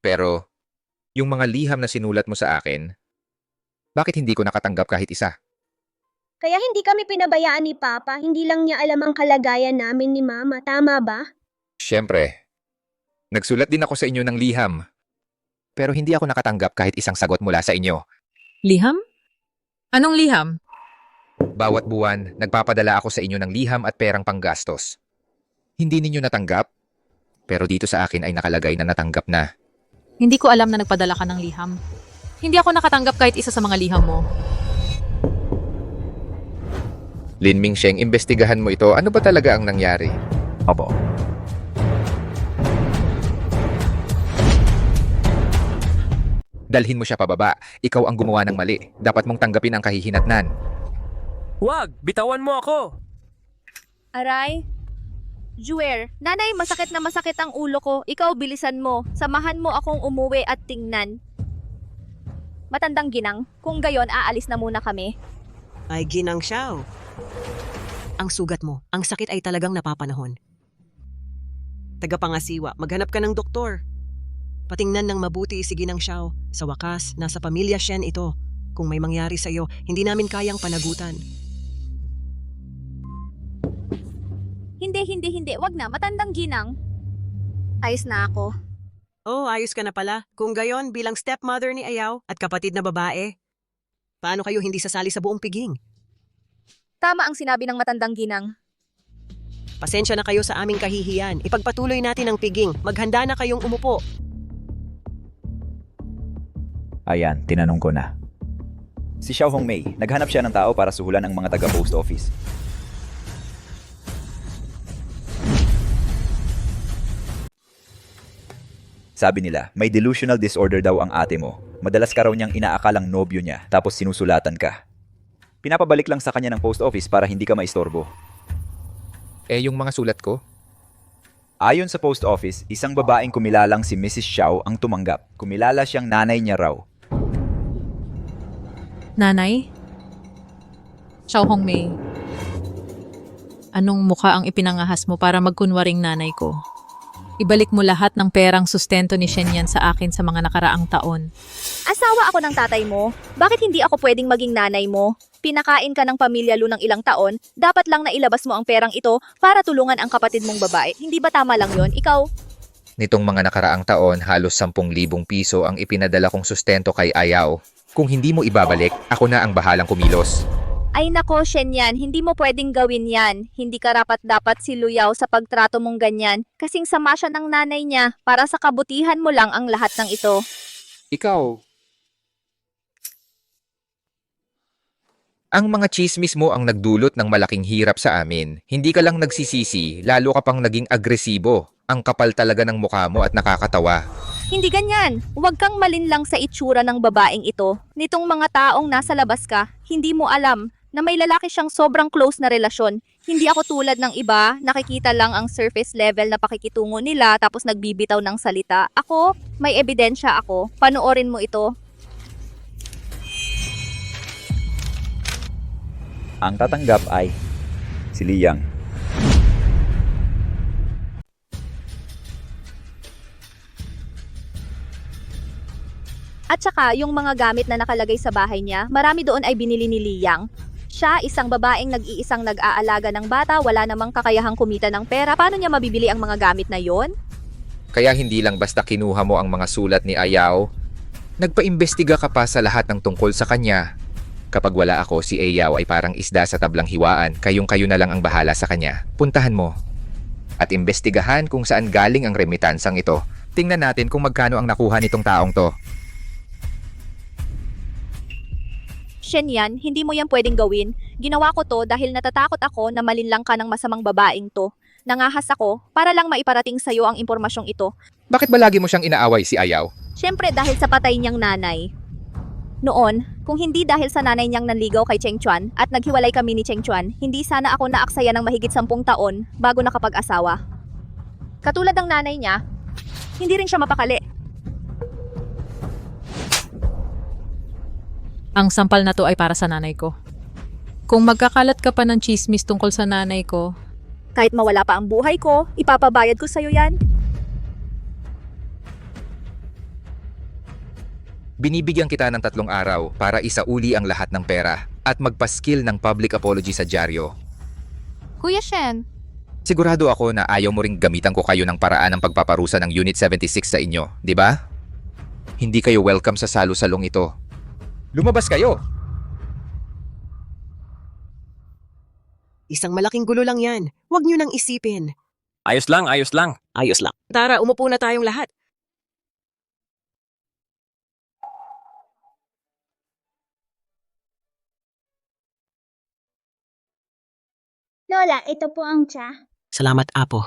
Pero, yung mga liham na sinulat mo sa akin, bakit hindi ko nakatanggap kahit isa? Kaya hindi kami pinabayaan ni Papa, hindi lang niya alam ang kalagayan namin ni Mama, tama ba? Siyempre. Nagsulat din ako sa inyo ng liham. Pero hindi ako nakatanggap kahit isang sagot mula sa inyo. Liham? Anong liham? Bawat buwan, nagpapadala ako sa inyo ng liham at perang panggastos. Hindi ninyo natanggap? Pero dito sa akin ay nakalagay na natanggap na. Hindi ko alam na nagpadala ka ng liham. Hindi ako nakatanggap kahit isa sa mga liham mo. Lin Mingsheng, imbestigahan mo ito. Ano ba talaga ang nangyari? Opo. Dalhin mo siya pababa. Ikaw ang gumawa ng mali. Dapat mong tanggapin ang kahihinatnan. Huwag! Bitawan mo ako! Aray? Juer, nanay, masakit na masakit ang ulo ko. Ikaw, bilisan mo. Samahan mo akong umuwi at tingnan. Matandang ginang, kung gayon, aalis na muna kami. Ay, ginang Xiao. Ang sugat mo, ang sakit ay talagang napapanahon. Tagapangasiwa, maghanap ka ng doktor. Patingnan ng mabuti si Ginang Xiao. Sa wakas, nasa pamilya Shen ito. Kung may mangyari sa iyo, hindi namin kayang panagutan. Hindi. Wag na, matandang ginang. Ayos na ako. Oh, ayos ka na pala. Kung gayon, bilang stepmother ni Ayaw at kapatid na babae, paano kayo hindi sasali sa buong piging? Tama ang sinabi ng matandang ginang. Pasensya na kayo sa aming kahihiyan. Ipagpatuloy natin ang piging. Maghanda na kayong umupo. Ayan, tinanong ko na. Si Xiao Hongmei, naghanap siya ng tao para suhulan ang mga taga-post office. Sabi nila, may delusional disorder daw ang ate mo. Madalas ka raw niyang inaakalang nobyo niya, tapos sinusulatan ka. Pinapabalik lang sa kanya ng post office para hindi ka maistorbo. Yung mga sulat ko? Ayon sa post office, isang babaeng kumilalang si Mrs. Xiao ang tumanggap. Kumilala siyang nanay niya raw. Nanay? Xiao Hongmei. Anong mukha ang ipinangahas mo para magkunwaring nanay ko? Ibalik mo lahat ng perang sustento ni Shen Yan sa akin sa mga nakaraang taon. Asawa ako ng tatay mo. Bakit hindi ako pwedeng maging nanay mo? Pinakain ka ng pamilya Lu ng ilang taon, dapat lang na ilabas mo ang perang ito para tulungan ang kapatid mong babae. Hindi ba tama lang yon? Ikaw? Nitong mga nakaraang taon, halos 10,000 piso ang ipinadala kong sustento kay Ayaw. Kung hindi mo ibabalik, ako na ang bahalang kumilos. Ay nako, Shen Yan, hindi mo pwedeng gawin yan. Hindi karapat-dapat si Luyaw sa pagtrato mong ganyan. Kasing sama siya ng nanay niya, para sa kabutihan mo lang ang lahat ng ito. Ikaw. Ang mga chismis mo ang nagdulot ng malaking hirap sa amin. Hindi ka lang nagsisisi, lalo ka pang naging agresibo. Ang kapal talaga ng mukha mo at nakakatawa. Hindi ganyan. Huwag kang malinlang sa itsura ng babaeng ito. Nitong mga taong nasa labas ka, hindi mo alam na may lalaki siyang sobrang close na relasyon. Hindi ako tulad ng iba, nakikita lang ang surface level na pakikitungo nila tapos nagbibitaw ng salita. Ako, may ebidensya ako. Panoorin mo ito. Ang tatanggap ay si Liang. At saka, yung mga gamit na nakalagay sa bahay niya, marami doon ay binili ni Liang. Siya, isang babaeng nag-iisang nag-aalaga ng bata, wala namang kakayahang kumita ng pera. Paano niya mabibili ang mga gamit na yon? Kaya hindi lang basta kinuha mo ang mga sulat ni Ayaw. Nagpaimbestiga ka pa sa lahat ng tungkol sa kanya. Kapag wala ako, si Ayaw ay parang isda sa tablang hiwaan. Kayong-kayo na lang ang bahala sa kanya. Puntahan mo. At imbestigahan kung saan galing ang remitansang ito. Tingnan natin kung magkano ang nakuha nitong taong to. Shen Yan, hindi mo yan pwedeng gawin. Ginawa ko to dahil natatakot ako na malinlang ka ng masamang babaeng to. Nangahas ako para lang maiparating sa'yo ang impormasyong ito. Bakit ba lagi mo siyang inaaway si Ayaw? Siyempre dahil sa patay niyang nanay. Noon, kung hindi dahil sa nanay niyang nanligaw kay Cheng Chuan at naghiwalay kami ni Cheng Chuan, hindi sana ako naaksaya ng mahigit 10 taon bago nakapag-asawa. Katulad ng nanay niya, hindi rin siya mapakali. Ang sampal na to ay para sa nanay ko. Kung magkakalat ka pa ng chismis tungkol sa nanay ko, Kahit mawala pa ang buhay ko, ipapabayad ko sa'yo yan. Binibigyan kita ng 3 araw para isauli ang lahat ng pera at magpaskil ng public apology sa dyaryo. Kuya Shen, Sigurado ako na ayaw mo ring gamitan ko kayo ng paraan ng pagpaparusa ng Unit 76 sa inyo, di ba? Hindi kayo welcome sa salo-salong ito. Lumabas kayo! Isang malaking gulo lang yan. Huwag niyo nang isipin. Ayos lang, ayos lang. Ayos lang. Tara, umupo na tayong lahat. Lola, ito po ang tsa. Salamat, Apo.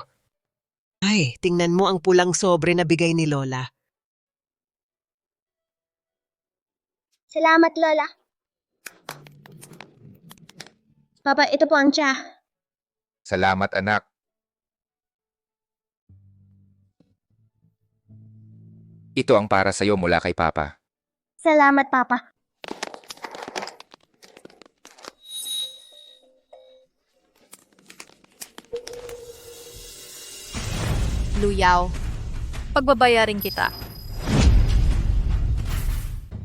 Ay, tingnan mo ang pulang sobre na bigay ni Lola. Salamat, Lola. Papa, ito po ang tsa. Salamat anak. Ito ang para sa'yo mula kay Papa. Salamat, Papa. Luyaw, pagbabayarin kita.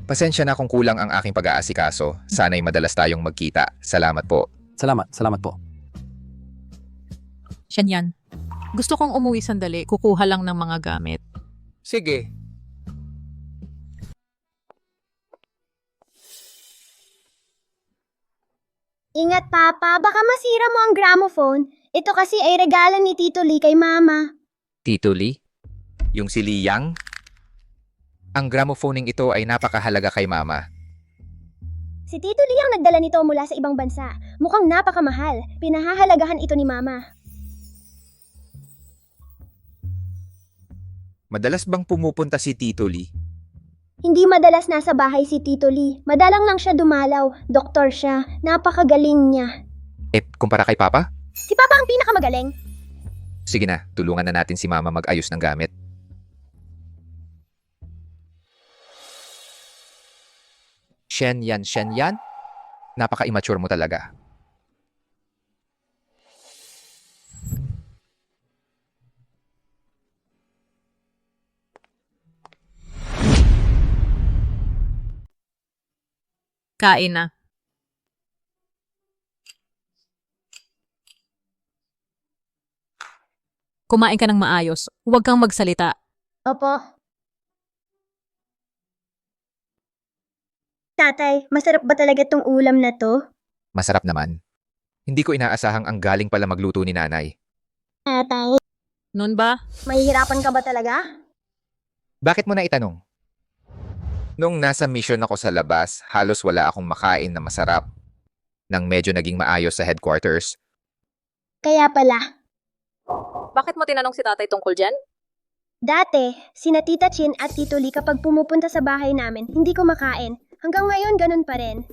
Pasensya na kung kulang ang aking pag-aasikaso. Sana'y madalas tayong magkita. Salamat po. Salamat po. Yan. Gusto kong umuwi sandali, kukuha lang ng mga gamit. Sige. Ingat, Papa. Baka masira mo ang gramophone. Ito kasi ay regalo ni Tito Lee kay Mama. Tito Lee? Yung si Lee Yang? Ang gramophoning ito ay napakahalaga kay Mama. Si Tito Lee ang nagdala nito mula sa ibang bansa. Mukhang napakamahal. Pinahahalagahan ito ni Mama. Madalas bang pumupunta si Tito Lee? Hindi madalas nasa bahay si Tito Lee. Madalang lang siya dumalaw. Doktor siya. Napakagaling niya. Kumpara kay Papa? Si Papa ang pinakamagaling. Sige na, tulungan na natin si Mama mag-ayos ng gamit. Shen yan. Napaka-immature mo talaga. Kain na. Kumain ka ng maayos. Huwag kang magsalita. Opo. Tatay, masarap ba talaga tong ulam na to? Masarap naman. Hindi ko inaasahang ang galing pala magluto ni Nanay. Tatay, Noon ba? mahihirapan ka ba talaga? Bakit mo na itanong? Nung nasa mission ako sa labas, halos wala akong makain na masarap. Nang medyo naging maayos sa headquarters, Kaya pala. Bakit mo tinanong si tatay tungkol dyan? Dati, sina Tita Chin at Tito Lee kapag pumupunta sa bahay namin, hindi ko makain. Hanggang ngayon, ganun pa rin.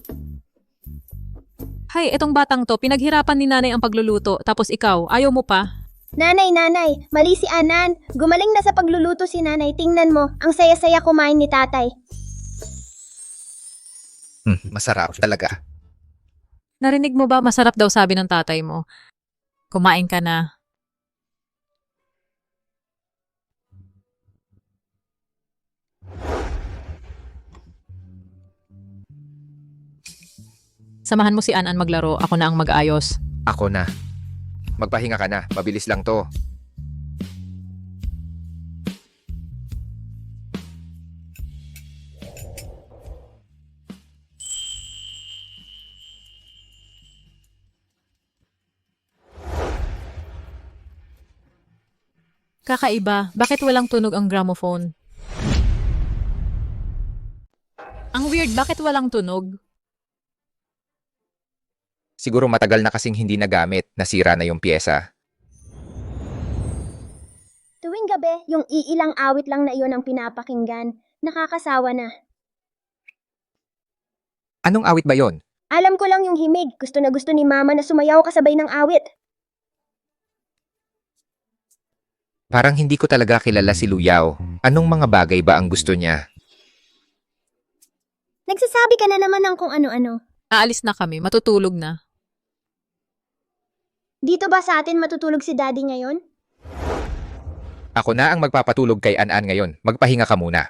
Hay, etong batang to, pinaghirapan ni nanay ang pagluluto, tapos ikaw, ayaw mo pa? Nanay, mali si Anan. Gumaling na sa pagluluto si nanay. Tingnan mo, ang saya-saya kumain ni tatay. Masarap talaga. Narinig mo ba masarap daw sabi ng tatay mo? Kumain ka na. Samahan mo si Anan maglaro, ako na ang mag-ayos. Ako na. Magpahinga ka na, mabilis lang to. Kakaiba, bakit walang tunog ang gramophone? Ang weird, bakit walang tunog? Siguro matagal na kasing hindi nagamit, nasira na yung pyesa. Tuwing gabi, yung iilang awit lang na iyon ang pinapakinggan. Nakakasawa na. Anong awit ba yon? Alam ko lang yung himig. Gusto na gusto ni Mama na sumayaw kasabay ng awit. Parang hindi ko talaga kilala si Luyaw. Anong mga bagay ba ang gusto niya? Nagsasabi ka na naman ng kung ano-ano. Aalis na kami, matutulog na. Dito ba sa atin matutulog si Daddy ngayon? Ako na ang magpapatulog kay An-An ngayon. Magpahinga ka muna.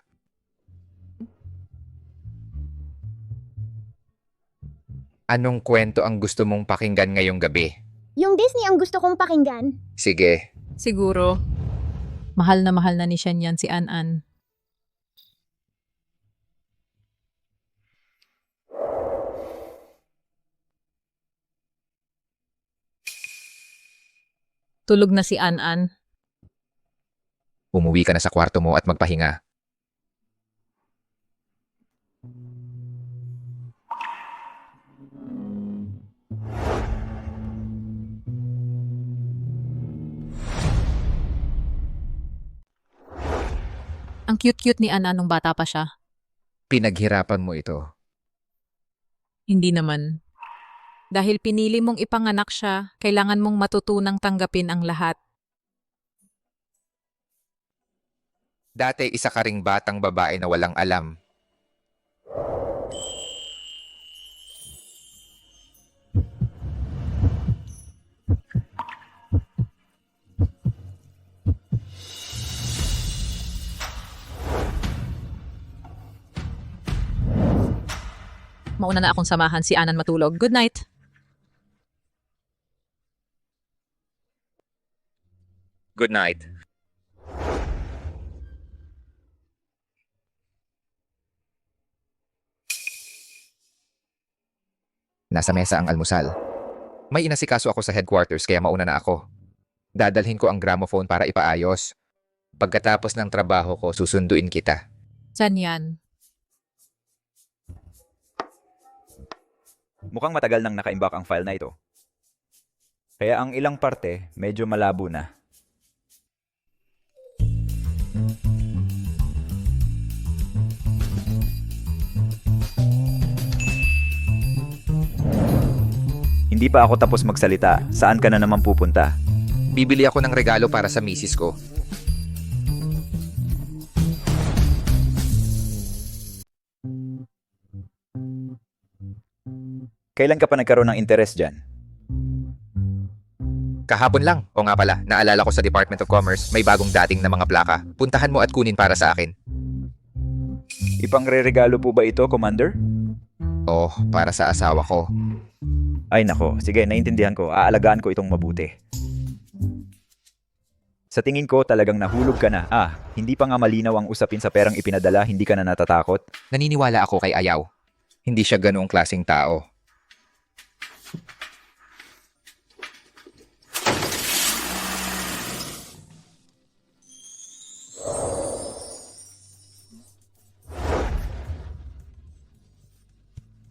Anong kwento ang gusto mong pakinggan ngayong gabi? Yung Disney ang gusto kong pakinggan. Sige. Siguro. Mahal na ni Shen yan si An-An. Tulog na si An-An. Umuwi ka na sa kwarto mo at magpahinga. Ang cute-cute ni An-An nung bata pa siya. Pinaghirapan mo ito. Hindi naman. Dahil pinili mong ipanganak siya, kailangan mong matutunang tanggapin ang lahat. Dati isa ka ring batang babae na walang alam. Mauna na akong samahan si Anan matulog. Good night. Good night. Nasa mesa ang almusal. May inasikaso ako sa headquarters kaya mauna na ako. Dadalhin ko ang gramophone para ipaayos. Pagkatapos ng trabaho ko, susunduin kita. Saan yan? Mukhang matagal nang naka-imbak ang file na ito. Kaya ang ilang parte medyo malabo na. Hindi pa ako tapos magsalita. Saan ka na naman pupunta? Bibili ako ng regalo para sa misis ko. Kailan ka pa nagkaroon ng interes dyan? Kahapon lang. O nga pala, naalala ko sa Department of Commerce, may bagong dating na mga plaka. Puntahan mo at kunin para sa akin. Ipangre-regalo po ba ito, Commander? Oh, para sa asawa ko. Ay nako, sige, naintindihan ko. Aalagaan ko itong mabuti. Sa tingin ko, talagang nahulog ka na. Hindi pa nga malinaw ang usapin sa perang ipinadala, hindi ka na natatakot? Naniniwala ako kay Ayaw. Hindi siya ganoong klaseng tao.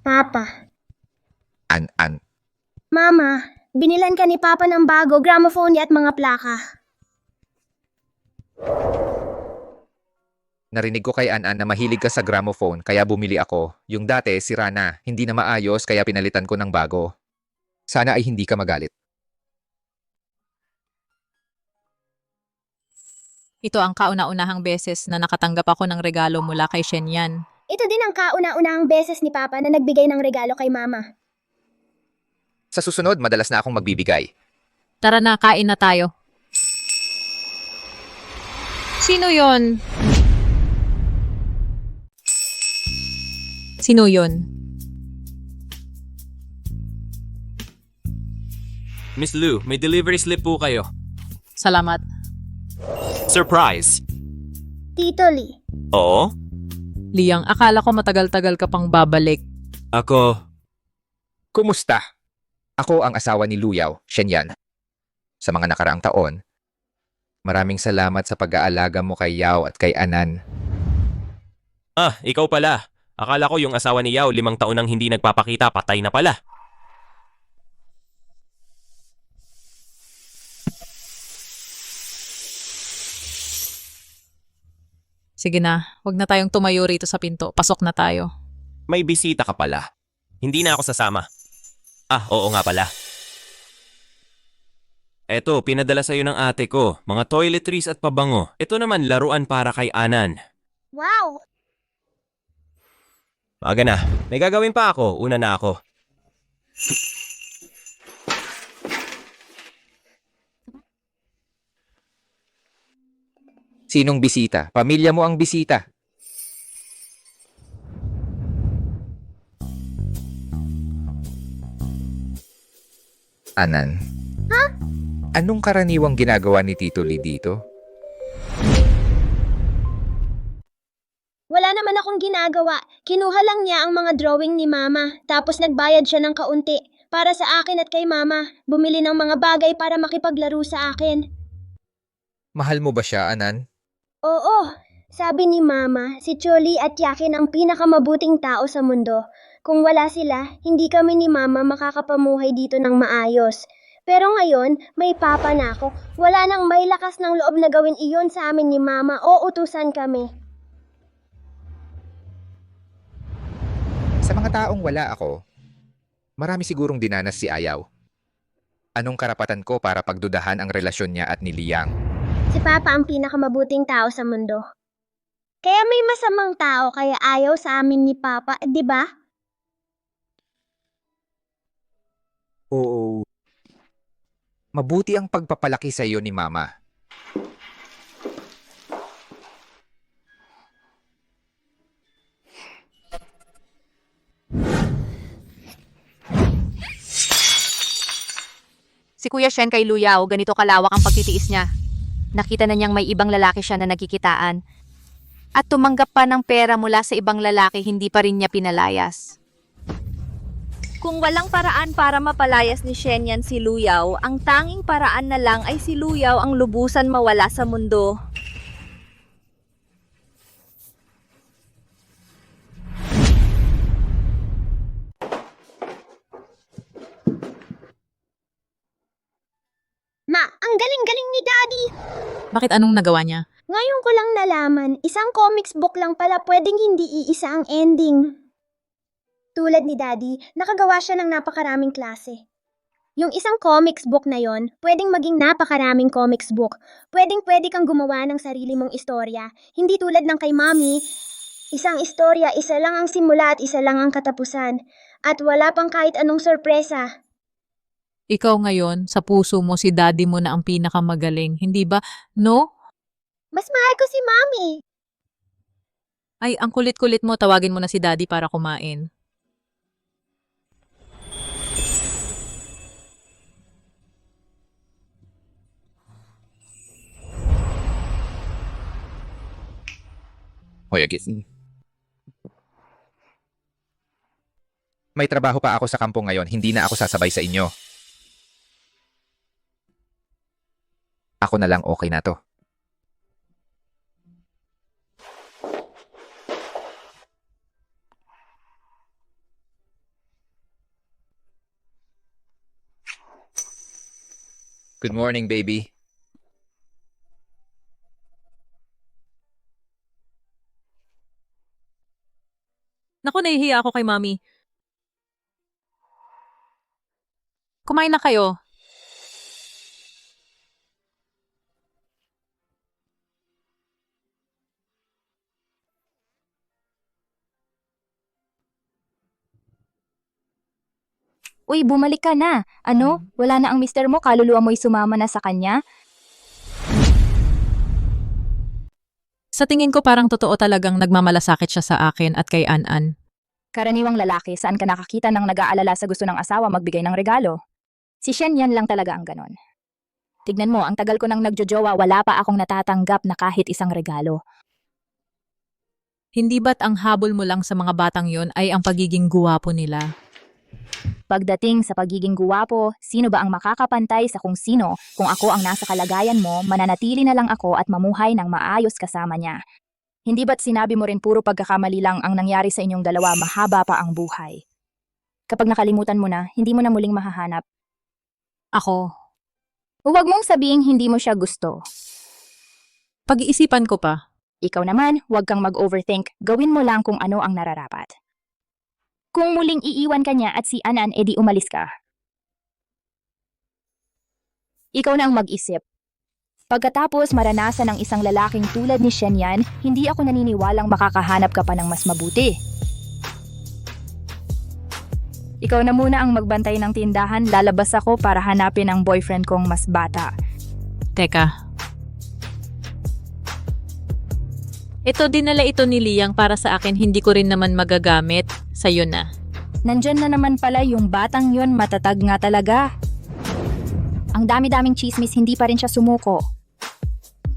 Papa. An. Mama, binilan ka ni Papa ng bago, gramophone at mga plaka. Narinig ko kay An na mahilig ka sa gramophone kaya bumili ako. Yung dati, sira na. Hindi na maayos kaya pinalitan ko ng bago. Sana ay hindi ka magalit. Ito ang kauna-unahang beses na nakatanggap ako ng regalo mula kay Shenyan. Ito din ang kauna-unahang beses ni Papa na nagbigay ng regalo kay Mama. Sa susunod, madalas na akong magbibigay. Tara na, kain na tayo. Sino yon? Sino yon? Miss Lu, may delivery slip po kayo. Salamat. Surprise! Tito Lee. Oo? Liyang, akala ko matagal-tagal ka pang babalik. Ako. Kumusta? Ako ang asawa ni Luyaw, Shenyan. Sa mga nakaraang taon, maraming salamat sa pag-aalaga mo kay Yao at kay Anan. Ikaw pala. Akala ko yung asawa ni Yao 5 taon nang hindi nagpapakita, patay na pala. Sige na, wag na tayong tumayo rito sa pinto. Pasok na tayo. May bisita ka pala. Hindi na ako sasama. Oo nga pala. Eto, pinadala sa'yo ng ate ko. Mga toiletries at pabango. Ito naman laruan para kay Anan. Wow! Maga na. May gagawin pa ako. Una na ako. Sinong bisita? Pamilya mo ang bisita. Anan. Ha? Anong karaniwang ginagawa ni Tito Lee dito? Wala naman akong ginagawa. Kinuha lang niya ang mga drawing ni Mama, tapos nagbayad siya ng kaunti. Para sa akin at kay Mama, bumili ng mga bagay para makipaglaro sa akin. Mahal mo ba siya, Anan? Oo, sabi ni Mama, si Choli at Yakin ang pinakamabuting tao sa mundo. Kung wala sila, hindi kami ni Mama makakapamuhay dito ng maayos. Pero ngayon, may Papa na ako. Wala nang may lakas ng loob na gawin iyon sa amin ni Mama o utusan kami. Sa mga taong wala ako, Marami sigurong dinanas si Ayaw. Anong karapatan ko para pagdudahan ang relasyon niya at ni Liang? Si Papa ang pinakamabuting tao sa mundo. Kaya may masamang tao kaya ayaw sa amin ni Papa, di ba? Oo. Mabuti ang pagpapalaki sa iyo ni Mama. Si Kuya Shen kay Luyao, ganito kalawak ang pagtitiis niya. Nakita na niyang may ibang lalaki siya na nagkikitaan. At tumanggap pa ng pera mula sa ibang lalaki, hindi pa rin niya pinalayas. Kung walang paraan para mapalayas ni Shen yan si Luyao, ang tanging paraan na lang ay si Luyao ang lubusan mawala sa mundo. Ma, ang galing-galing ni Daddy! Bakit anong nagawa niya? Ngayon ko lang nalaman, isang comics book lang pala pwedeng hindi iisa ang ending. Tulad ni Daddy, nakagawa siya ng napakaraming klase. Yung isang comics book na yon, pwedeng maging napakaraming comics book. Pwedeng-pwede kang gumawa ng sarili mong istorya. Hindi tulad ng kay Mommy, isang istorya, isa lang ang simula at isa lang ang katapusan. At wala pang kahit anong sorpresa. Ikaw ngayon, sa puso mo si daddy mo na ang pinakamagaling, hindi ba? No? Mas mahal ko si Mommy. Ay, ang kulit-kulit mo, tawagin mo na si daddy para kumain. Hoy, Agis. May trabaho pa ako sa kampo ngayon, hindi na ako sasabay sa inyo. Ako na lang okay na to. Good morning, baby. Naku, nahihiya ako kay Mommy. Kumain na kayo. Uy, bumalik ka na. Ano? Wala na ang mister mo, kaluluwa mo'y sumama na sa kanya? Sa tingin ko parang totoo talagang nagmamalasakit siya sa akin at kay An-An. Karaniwang lalaki, saan ka nakakita ng nag-aalala sa gusto ng asawa magbigay ng regalo? Si Shen yan lang talaga ang ganon. Tignan mo, ang tagal ko nang nagjojowa, wala pa akong natatanggap na kahit isang regalo. Hindi ba't ang habol mo lang sa mga batang yon ay ang pagiging guwapo nila? Pagdating sa pagiging guwapo, sino ba ang makakapantay sa kung sino? Kung ako ang nasa kalagayan mo, mananatili na lang ako at mamuhay ng maayos kasama niya. Hindi ba't sinabi mo rin puro pagkakamali lang ang nangyari sa inyong dalawa, mahaba pa ang buhay? Kapag nakalimutan mo na, hindi mo na muling mahahanap. Ako, Huwag mong sabihing hindi mo siya gusto. pag-iisipan ko pa. Ikaw naman, huwag kang mag-overthink. Gawin mo lang kung ano ang nararapat. Kung muling iiwan ka niya at si Anan, edi umalis ka. Ikaw na ang mag-isip. Pagkatapos maranasan ng isang lalaking tulad ni Shenyan, hindi ako naniniwalang makakahanap ka pa ng mas mabuti. Ikaw na muna ang magbantay ng tindahan, lalabas ako para hanapin ang boyfriend kong mas bata. Teka. Ito, dinala ito ni Liang para sa akin, hindi ko rin naman magagamit. Sa'yo na. Nandyan na naman pala yung batang yon, matatag nga talaga. Ang dami-daming chismis, hindi pa rin siya sumuko.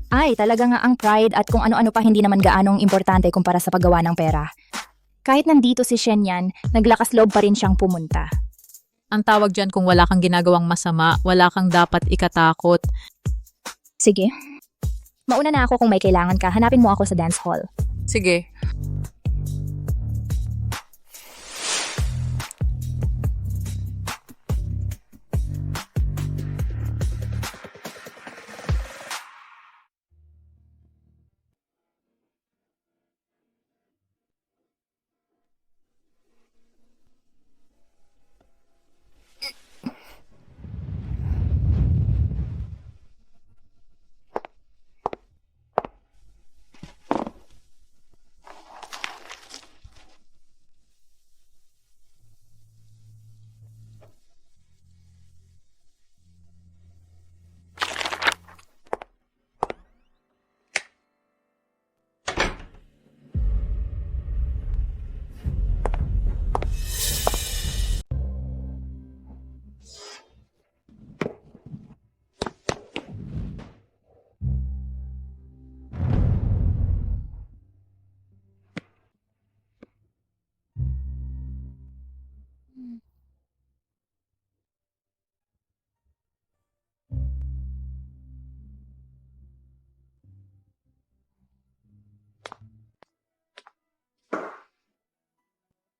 Ay, talaga nga ang pride at kung ano-ano pa hindi naman gaanong importante kumpara sa paggawa ng pera. Kahit nandito si Shenyan, naglakas loob pa rin siyang pumunta. Ang tawag dyan kung wala kang ginagawang masama, wala kang dapat ikatakot. Sige. Mauna na ako kung may kailangan ka, hanapin mo ako sa dance hall. Sige.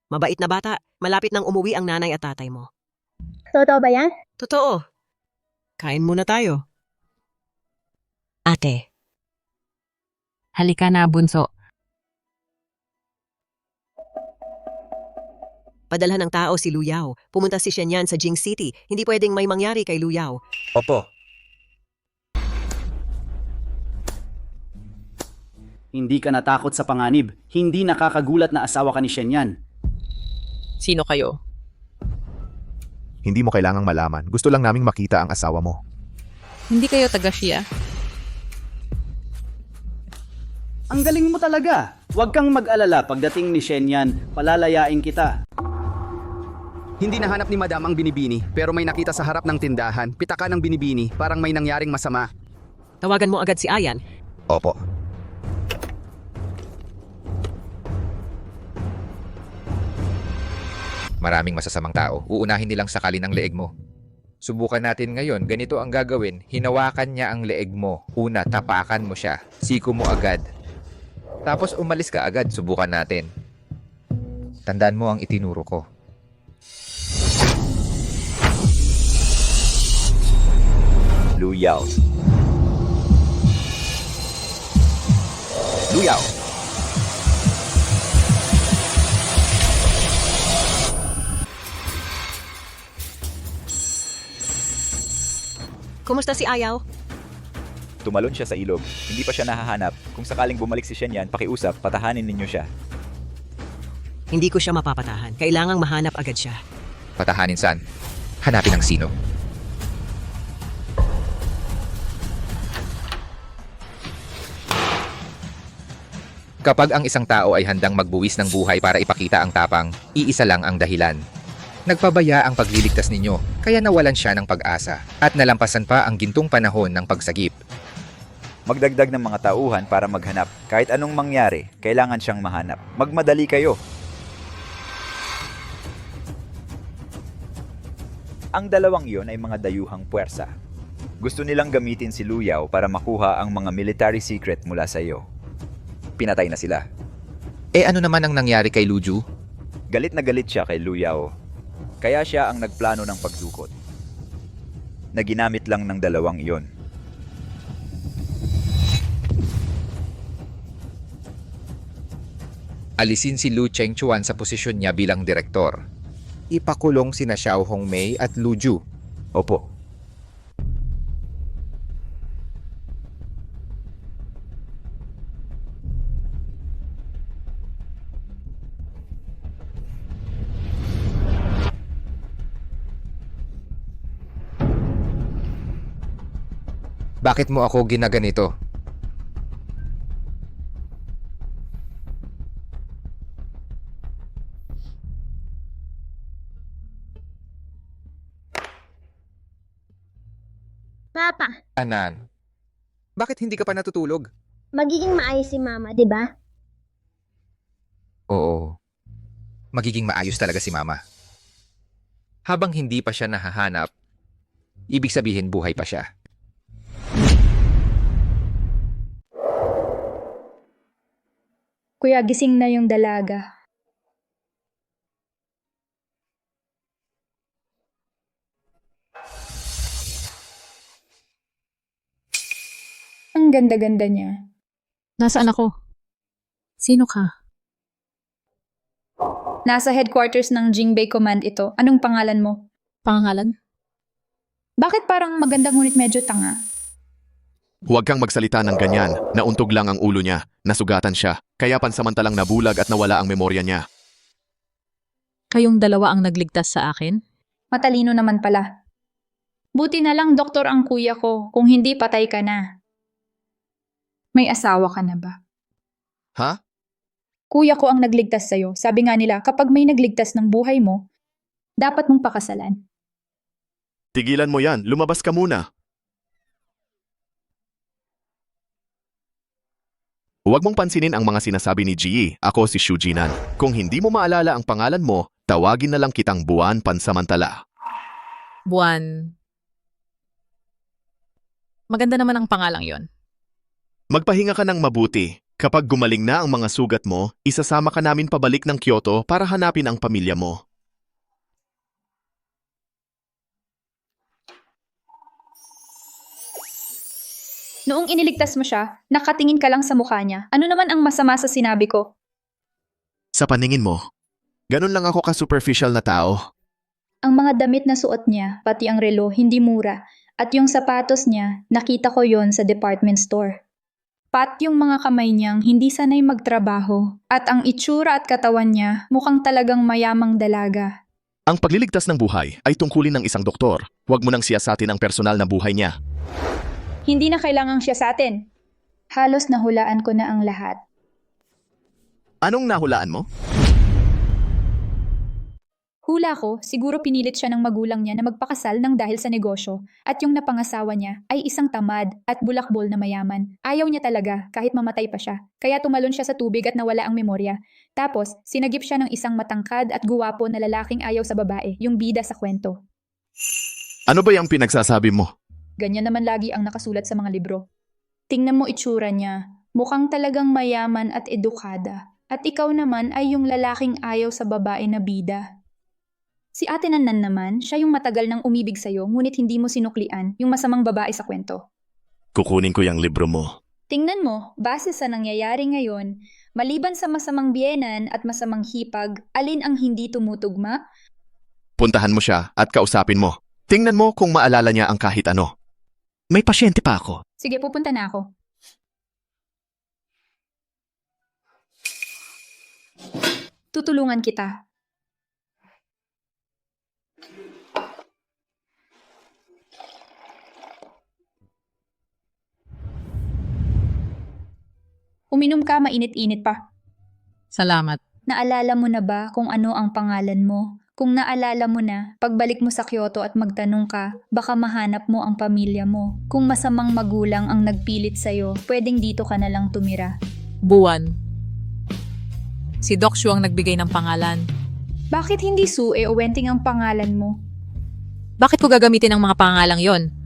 Mabait na bata. Malapit nang umuwi ang nanay at tatay mo. Totoo ba yan? Totoo. Kain muna tayo. Ate. Halika na, bunso. Padalhan ng tao si Luyaw. Pumunta si Shenyan sa Jing City. Hindi pwedeng may mangyari kay Luyaw. Opo. Hindi ka natakot sa panganib. Hindi nakakagulat na asawa ka ni Shenyan. Sino kayo? Hindi mo kailangang malaman. Gusto lang naming makita ang asawa mo. Hindi kayo taga-Shia. Ang galing mo talaga. Huwag kang mag-alala pagdating ni Shenyan, palalayain kita. Hindi nahanap ni Madam ang binibini, pero may nakita sa harap ng tindahan. Pitaka ng binibini, parang may nangyaring masama. Tawagan mo agad si Ayan. Opo. Maraming masasamang tao. Uunahin nilang sakalin ang leeg mo. Subukan natin ngayon. Ganito ang gagawin. Hinawakan niya ang leeg mo. Una, tapakan mo siya. Siko mo agad. Tapos umalis ka agad. Subukan natin. Tandaan mo ang itinuro ko. Luyaw. Luyaw. Kumusta si Ayaw? Tumalon siya sa ilog. Hindi pa siya nahahanap. Kung sakaling bumalik si Shenyan, pakiusap, patahanin ninyo siya. Hindi ko siya mapapatahan. Kailangang mahanap agad siya. Patahanin saan? Hanapin ang sino. Kapag ang isang tao ay handang magbuwis ng buhay para ipakita ang tapang, iisa lang ang dahilan. Nagpabaya ang pagliligtas ninyo, kaya nawalan siya ng pag-asa at nalampasan pa ang gintong panahon ng pagsagip. Magdagdag ng mga tauhan para maghanap. Kahit anong mangyari, kailangan siyang mahanap. Magmadali kayo. Ang dalawang iyon ay mga dayuhang puwersa. Gusto nilang gamitin si Luyaw para makuha ang mga military secret mula sa iyo. Pinatay na sila. Ano naman ang nangyari kay Luju? Galit na galit siya kay Luyaw. Kaya siya ang nagplano ng pagdukot. Na ginamit lang ng dalawang iyon. Alisin si Lu Chengchuan sa posisyon niya bilang direktor. Ipakulong sina Xiao Hongmei at Lu Ju. Opo. Bakit mo ako ginaganito? Papa, Anan, bakit hindi ka pa natutulog? magiging maayos si Mama, di ba? Oo. Magiging maayos talaga si Mama. Habang hindi pa siya nahahanap, ibig sabihin buhay pa siya. Kuya, gising na yung dalaga. Ang ganda-ganda niya. Nasaan ako? Sino ka? Nasa headquarters ng Jingbei Command ito. Anong pangalan mo? Pangalan? Bakit parang maganda ngunit medyo tanga? Huwag kang magsalita ng ganyan. Nauntog lang ang ulo niya. Nasugatan siya. Kaya pansamantalang nabulag at nawala ang memorya niya. Kayong dalawa ang nagligtas sa akin? Matalino naman pala. Buti na lang doktor ang kuya ko. Kung hindi, patay ka na. May asawa ka na ba? Ha? Kuya ko ang nagligtas sa'yo. Sabi nga nila, kapag may nagligtas ng buhay mo, dapat mong pakasalan. Tigilan mo yan. Lumabas ka muna. Huwag mong pansinin ang mga sinasabi ni Ji. Ako si Xu Jinan. Kung hindi mo maalala ang pangalan mo, tawagin na lang kitang Buwan pansamantala. Buwan. Maganda naman ang pangalang yon. Magpahinga ka ng mabuti. Kapag gumaling na ang mga sugat mo, isasama ka namin pabalik ng Kyoto para hanapin ang pamilya mo. Noong iniligtas mo siya, nakatingin ka lang sa mukha niya. Ano naman ang masama sa sinabi ko? Sa paningin mo, ganun lang ako ka-superficial na tao. Ang mga damit na suot niya, pati ang relo, hindi mura. At yung sapatos niya, nakita ko yon sa department store. Pat yung mga kamay niyang hindi sanay magtrabaho. At ang itsura at katawan niya, mukhang talagang mayamang dalaga. Ang pagliligtas ng buhay ay tungkulin ng isang doktor. Huwag mo nang siyasatin ang personal na buhay niya. Hindi na kailangang siya sa atin. Halos nahulaan ko na ang lahat. Anong nahulaan mo? Hula ko, siguro pinilit siya ng magulang niya na magpakasal ng dahil sa negosyo at yung napangasawa niya ay isang tamad at bulakbol na mayaman. Ayaw niya talaga kahit mamatay pa siya. Kaya tumalon siya sa tubig at nawala ang memorya. Tapos, sinagip siya ng isang matangkad at guwapo na lalaking ayaw sa babae, yung bida sa kwento. Ano ba yung pinagsasabi mo? Ganyan naman lagi ang nakasulat sa mga libro. Tingnan mo itsura niya. Mukhang talagang mayaman at edukada. At ikaw naman ay yung lalaking ayaw sa babae na bida. Si Ate Nanan naman, siya yung matagal nang umibig sa'yo ngunit hindi mo sinuklian yung masamang babae sa kwento. Kukunin ko yung libro mo. Tingnan mo, base sa nangyayari ngayon, maliban sa masamang biyenan at masamang hipag, alin ang hindi tumutugma? Puntahan mo siya at kausapin mo. Tingnan mo kung maalala niya ang kahit ano. May pasyente pa ako. Sige, pupunta na ako. Tutulungan kita. Uminom ka, mainit-init pa. Salamat. Naalala mo na ba kung ano ang pangalan mo? Kung naalala mo na, pagbalik mo sa Kyoto at magtanong ka, baka mahanap mo ang pamilya mo. Kung masamang magulang ang nagpilit sa'yo, pwedeng dito ka na lang tumira. Buwan. Si Doc Shu ang nagbigay ng pangalan. Bakit hindi Sue o Wenting ang pangalan mo? Bakit ko gagamitin ang mga pangalang yon?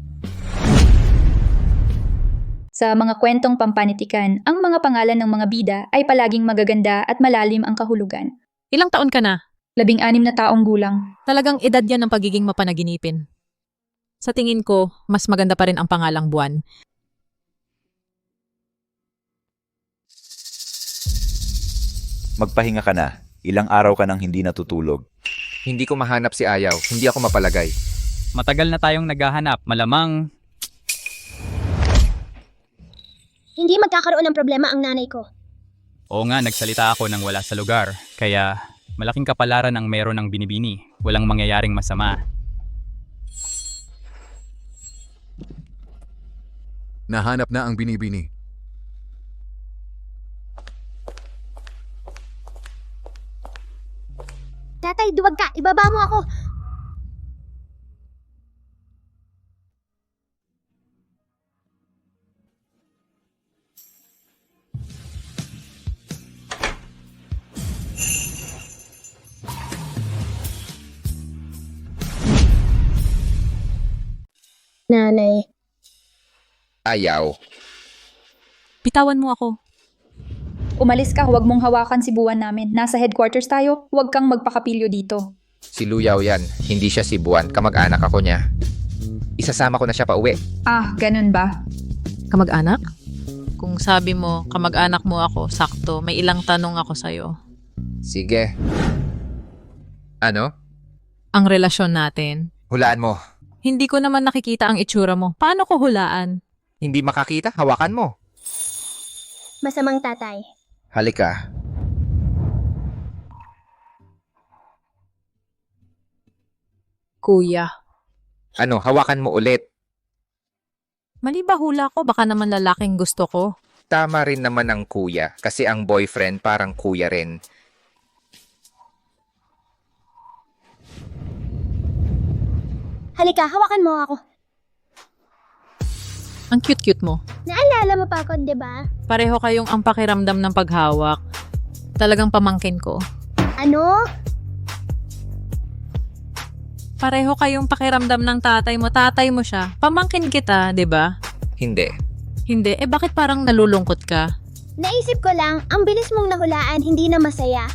Sa mga kwentong pampanitikan, ang mga pangalan ng mga bida ay palaging magaganda at malalim ang kahulugan. Ilang taon ka na? 16 na taong gulang. Talagang edad yan ng pagiging mapanaginipin. Sa tingin ko, mas maganda pa rin ang pangalang Buwan. Magpahinga ka na. Ilang araw ka nang hindi natutulog. Hindi ko mahanap si Ayaw. Hindi ako mapalagay. Matagal na tayong naghahanap. Malamang Hindi magkakaroon ng problema ang nanay ko. oo nga, nagsalita ako nang wala sa lugar. Kaya malaking kapalaran ang meron ng binibini. Walang mangyayaring masama. Nahanap na ang binibini. Tatay, duwag ka. Ibaba mo ako. Nanay. Ayaw. Bitawan mo ako. Umalis ka, huwag mong hawakan si Buwan namin. Nasa headquarters tayo, huwag kang magpakapilyo dito. Si Luyaw yan. Hindi siya si Buwan. Kamag-anak ako niya. Isasama ko na siya pa uwi. Ah, ganun ba? Kamag-anak? Kung sabi mo, kamag-anak mo ako, sakto, may ilang tanong ako sa'yo. Sige. Ano? Ang relasyon natin. Hulaan mo. Hindi ko naman nakikita ang itsura mo. Paano ko hulaan? Hindi makakita, hawakan mo. Masamang tatay. Halika. Kuya. Ano, hawakan mo ulit. Mali ba hula ko? Baka naman lalaking gusto ko. Tama rin naman ang kuya, kasi ang boyfriend parang kuya rin. Halika, hawakan mo ako. Ang cute-cute mo. Naalala mo pa ako, di ba? Pareho kayong ang pakiramdam ng paghawak. Talagang pamangkin ko. Ano? Pareho kayong pakiramdam ng tatay mo. Tatay mo siya. Pamangkin kita, di ba? Hindi. Hindi. Eh bakit parang nalulungkot ka? Naisip ko lang, ang bilis mong nahulaan, hindi na masaya.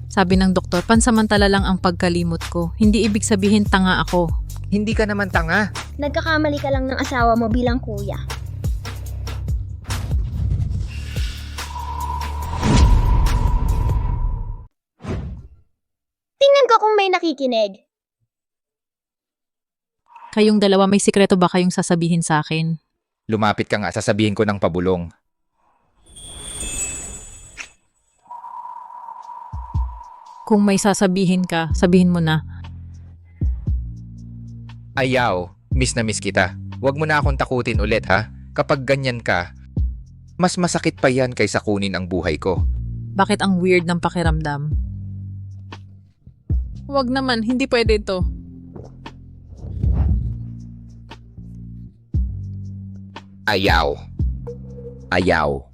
Sabi ng doktor, pansamantala lang ang pagkalimot ko. Hindi ibig sabihin tanga ako. Hindi ka naman tanga. Nagkakamali ka lang ng asawa mo bilang kuya. Tingnan ko kung may nakikinig. Kayong dalawa, may sikreto ba kayong sasabihin sa akin? Lumapit ka nga, sasabihin ko ng pabulong. Kung may sasabihin ka, sabihin mo na. Ayaw, miss na miss kita. Huwag mo na akong takutin ulit ha. Kapag ganyan ka, mas masakit pa yan kaysa kunin ang buhay ko. Bakit ang weird ng pakiramdam? Huwag naman, hindi pwede ito. Ayaw. Ayaw.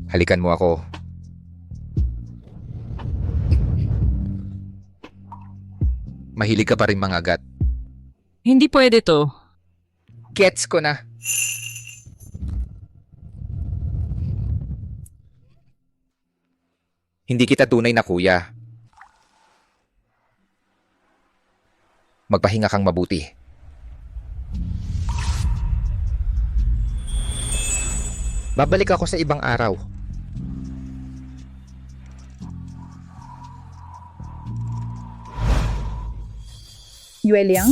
Halikan mo ako. Mahilig ka pa rin mangagat. Hindi pwede to. Gets ko na. Hindi kita tunay na kuya. Magpahinga kang mabuti. Babalik ako sa ibang araw. Yue Liang?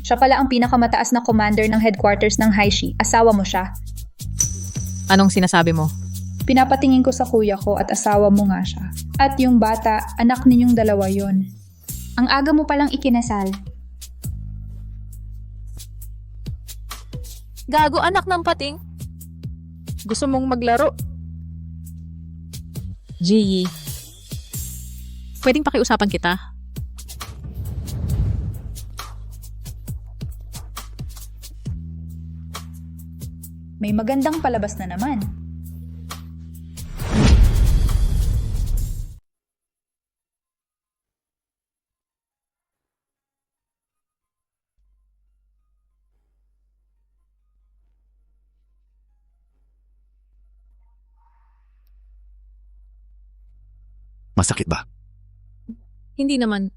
Siya pala ang pinakamataas na commander ng headquarters ng Haishi. Asawa mo siya. Anong sinasabi mo? Pinapatingin ko sa kuya ko at asawa mo nga siya. At yung bata, anak ninyong dalawa yon. Ang aga mo palang ikinasal. Gago, anak ng pating. Gusto mong maglaro? Ji, pwedeng pakiusapan kita? May magandang palabas na naman. Masakit ba? Hindi naman.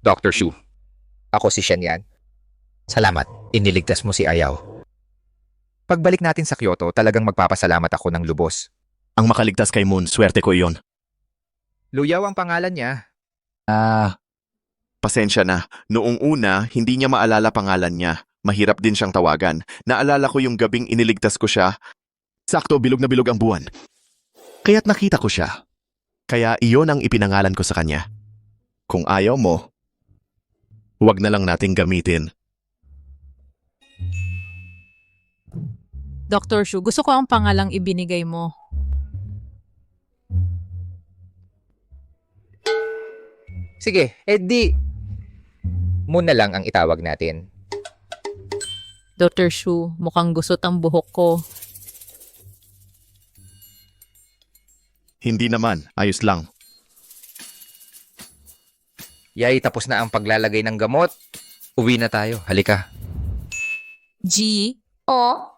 Dr. Shu, ako si Shen Yan. Salamat, iniligtas mo si Ayaw. Pagbalik natin sa Kyoto, talagang magpapasalamat ako ng lubos. Ang makaligtas kay Moon, swerte ko iyon. Luyaw ang pangalan niya. Pasensya na. Noong una, hindi niya maalala pangalan niya. Mahirap din siyang tawagan. Naalala ko yung gabing iniligtas ko siya. Sakto, bilog na bilog ang buwan. Kaya't nakita ko siya. Kaya iyon ang ipinangalan ko sa kanya. Kung ayaw mo, huwag na lang nating gamitin. Dr. Shu, gusto ko ang pangalang ibinigay mo. Sige, edi Moon na lang ang itawag natin. Dr. Shu, mukhang gusot ang buhok ko. Hindi naman, ayos lang. Yay, tapos na ang paglalagay ng gamot. Uwi na tayo, halika. G? O?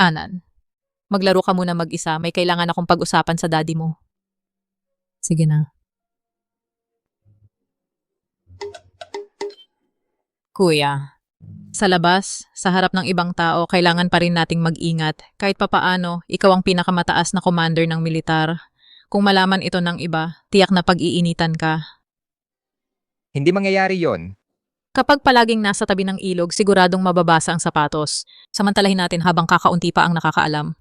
Anan, maglaro ka muna mag-isa. May kailangan akong pag-usapan sa daddy mo. Sige na. Kuya, sa labas, sa harap ng ibang tao, kailangan pa rin nating mag-ingat. Kahit papaano, ikaw ang pinakamataas na commander ng militar. Kung malaman ito ng iba, tiyak na pag-iinitan ka. Hindi mangyayari yon. Kapag palaging nasa tabi ng ilog, siguradong mababasa ang sapatos. Samantalahin natin habang kakaunti pa ang nakakaalam.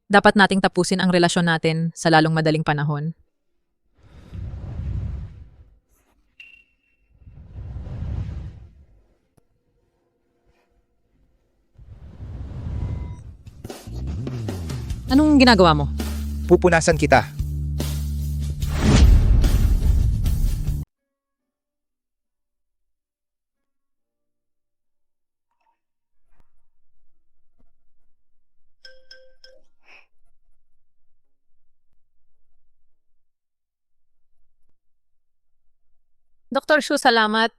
Dapat nating tapusin ang relasyon natin sa lalong madaling panahon. Anong ginagawa mo? Pupunasan kita. Dr. Shu, salamat.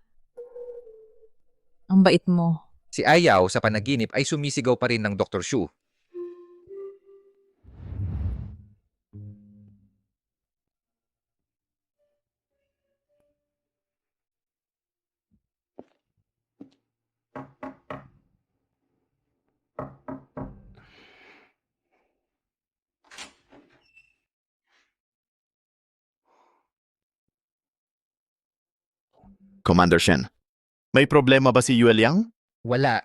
Ang bait mo. Si Ayaw sa panaginip ay sumisigaw pa rin ng Dr. Shu. Commander Shen, may problema ba si Yue Liang? Wala.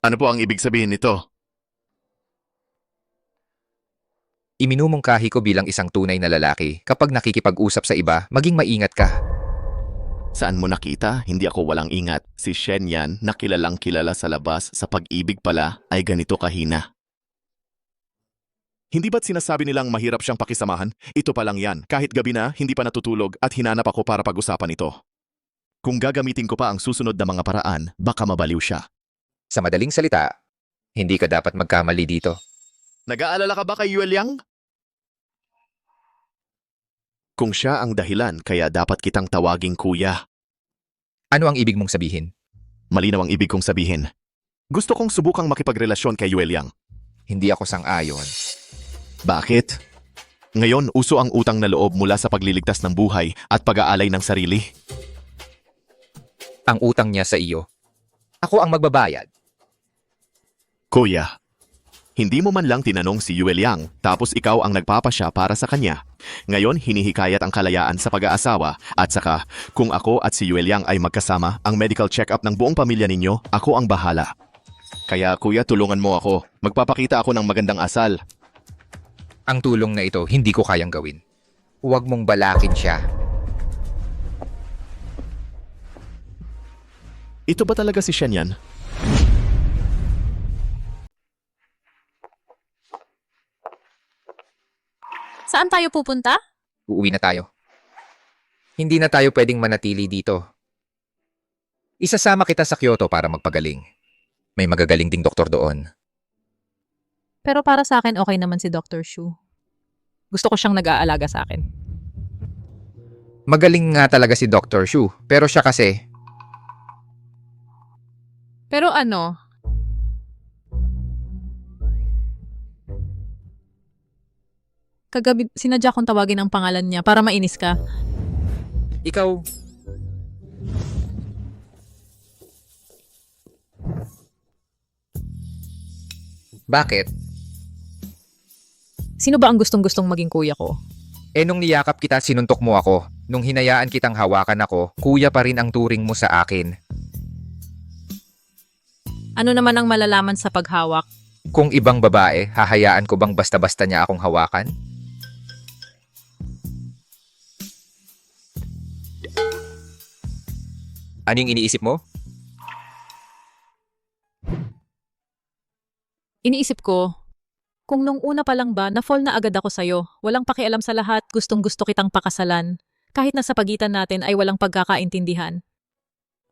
Ano po ang ibig sabihin nito? Iminumungkahi ko bilang isang tunay na lalaki. Kapag nakikipag-usap sa iba, maging maingat ka. Saan mo nakita? Hindi ako walang ingat. Si Shen yan na kilalang kilala sa labas sa pag-ibig pala ay ganito kahina. Hindi ba't sinasabi nilang mahirap siyang pakisamahan? Ito pa lang yan. Kahit gabi na, hindi pa natutulog at hinanap ako para pag-usapan ito. Kung gagamitin ko pa ang susunod na mga paraan, baka mabaliw siya. Sa madaling salita, hindi ka dapat magkamali dito. Nag-aalala ka ba kay Yue Liang? Kung siya ang dahilan, kaya dapat kitang tawaging kuya. Ano ang ibig mong sabihin? Malinaw ang ibig kong sabihin. Gusto kong subukang makipagrelasyon kay Yue Liang. Hindi ako sang-ayon. Bakit? Ngayon, uso ang utang na loob mula sa pagliligtas ng buhay at pag-aalay ng sarili. Ang utang niya sa iyo. Ako ang magbabayad. Kuya, hindi mo man lang tinanong si Yue Liang tapos ikaw ang nagpapasya para sa kanya. Ngayon, hinihikayat ang kalayaan sa pag-aasawa at saka, kung ako at si Yue Liang ay magkasama, ang medical check-up ng buong pamilya ninyo, ako ang bahala. Kaya kuya, tulungan mo ako. Magpapakita ako ng magandang asal. Ang tulong na ito, hindi ko kayang gawin. Huwag mong balakin siya. Ito ba talaga si Shen yan? Saan tayo pupunta? Uuwi na tayo. Hindi na tayo pwedeng manatili dito. Isasama kita sa Kyoto para magpagaling. May magagaling ding doktor doon. Pero para sa akin, okay naman si Dr. Shu. Gusto ko siyang nag-aalaga sa akin. Magaling nga talaga si Dr. Shu, pero siya kasi, Pero ano? Kagabi, sinadya kong tawagin ang pangalan niya para mainis ka. ikaw, bakit? Sino ba ang gustong-gustong maging kuya ko? Nung niyakap kita, sinuntok mo ako. Nung hinayaan kitang hawakan ako, kuya pa rin ang turing mo sa akin. Ano naman ang malalaman sa paghawak? Kung ibang babae, hahayaan ko bang basta-basta niya akong hawakan? Ano yung iniisip mo? Iniisip ko, kung nung una pa lang ba, na-fall na agad ako sa'yo. Walang pakialam sa lahat, gustong-gusto kitang pakasalan. Kahit na sa pagitan natin ay walang pagkakaintindihan.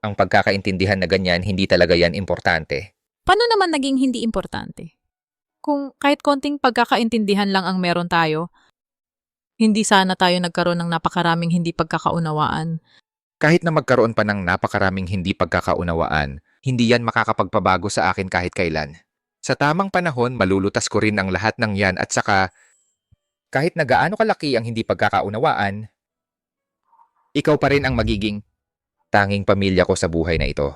Ang pagkakaintindihan na ganyan, hindi talaga yan importante. Paano naman naging hindi importante? Kung kahit konting pagkakaintindihan lang ang meron tayo, hindi sana tayo nagkaroon ng napakaraming hindi pagkakaunawaan. Kahit na magkaroon pa ng napakaraming hindi pagkakaunawaan, hindi yan makakapagpabago sa akin kahit kailan. Sa tamang panahon, malulutas ko rin ang lahat ng yan at saka, kahit na gaano kalaki ang hindi pagkakaunawaan, ikaw pa rin ang magiging tanging pamilya ko sa buhay na ito.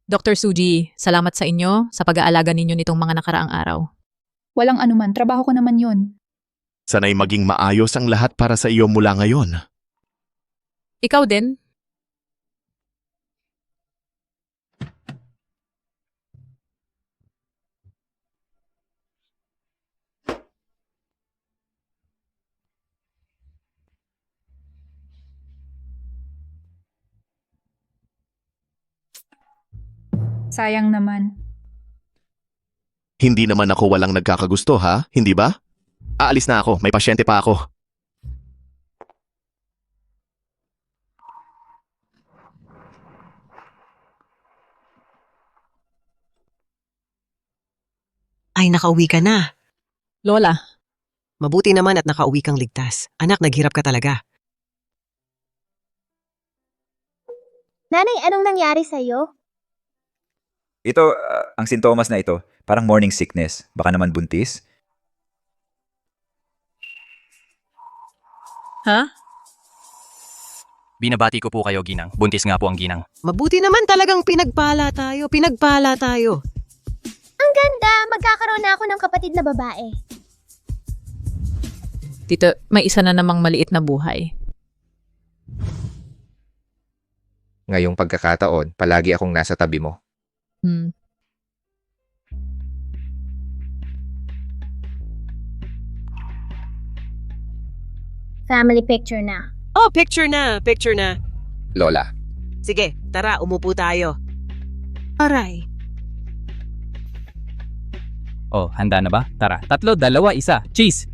Dr. Suji, salamat sa inyo sa pag-aalaga ninyo nitong mga nakaraang araw. Walang anuman, trabaho ko naman yun. Sana'y maging maayos ang lahat para sa iyo mula ngayon. Ikaw din? Sayang naman. Hindi naman ako walang nagkakagusto ha, hindi ba? Aalis na ako, may pasyente pa ako. Ay, nakauwi ka na. Lola, Mabuti naman at nakauwi kang ligtas. Anak, naghirap ka talaga. Nanay, anong nangyari sa'yo? Ito, ang sintomas na ito, parang morning sickness. Baka naman buntis. ha? Binabati ko po kayo, Ginang. Buntis nga po ang Ginang. Mabuti naman talagang pinagpala tayo. Pinagpala tayo. Ang ganda! Magkakaroon na ako ng kapatid na babae. Tito, may isa na namang maliit na buhay. Ngayong pagkakataon, palagi akong nasa tabi mo. Family picture na. Oh, picture na. Picture na. Lola, Sige, tara, umupo tayo. Aray. Oh, handa na ba? Tara, 3, 2, 1, cheese!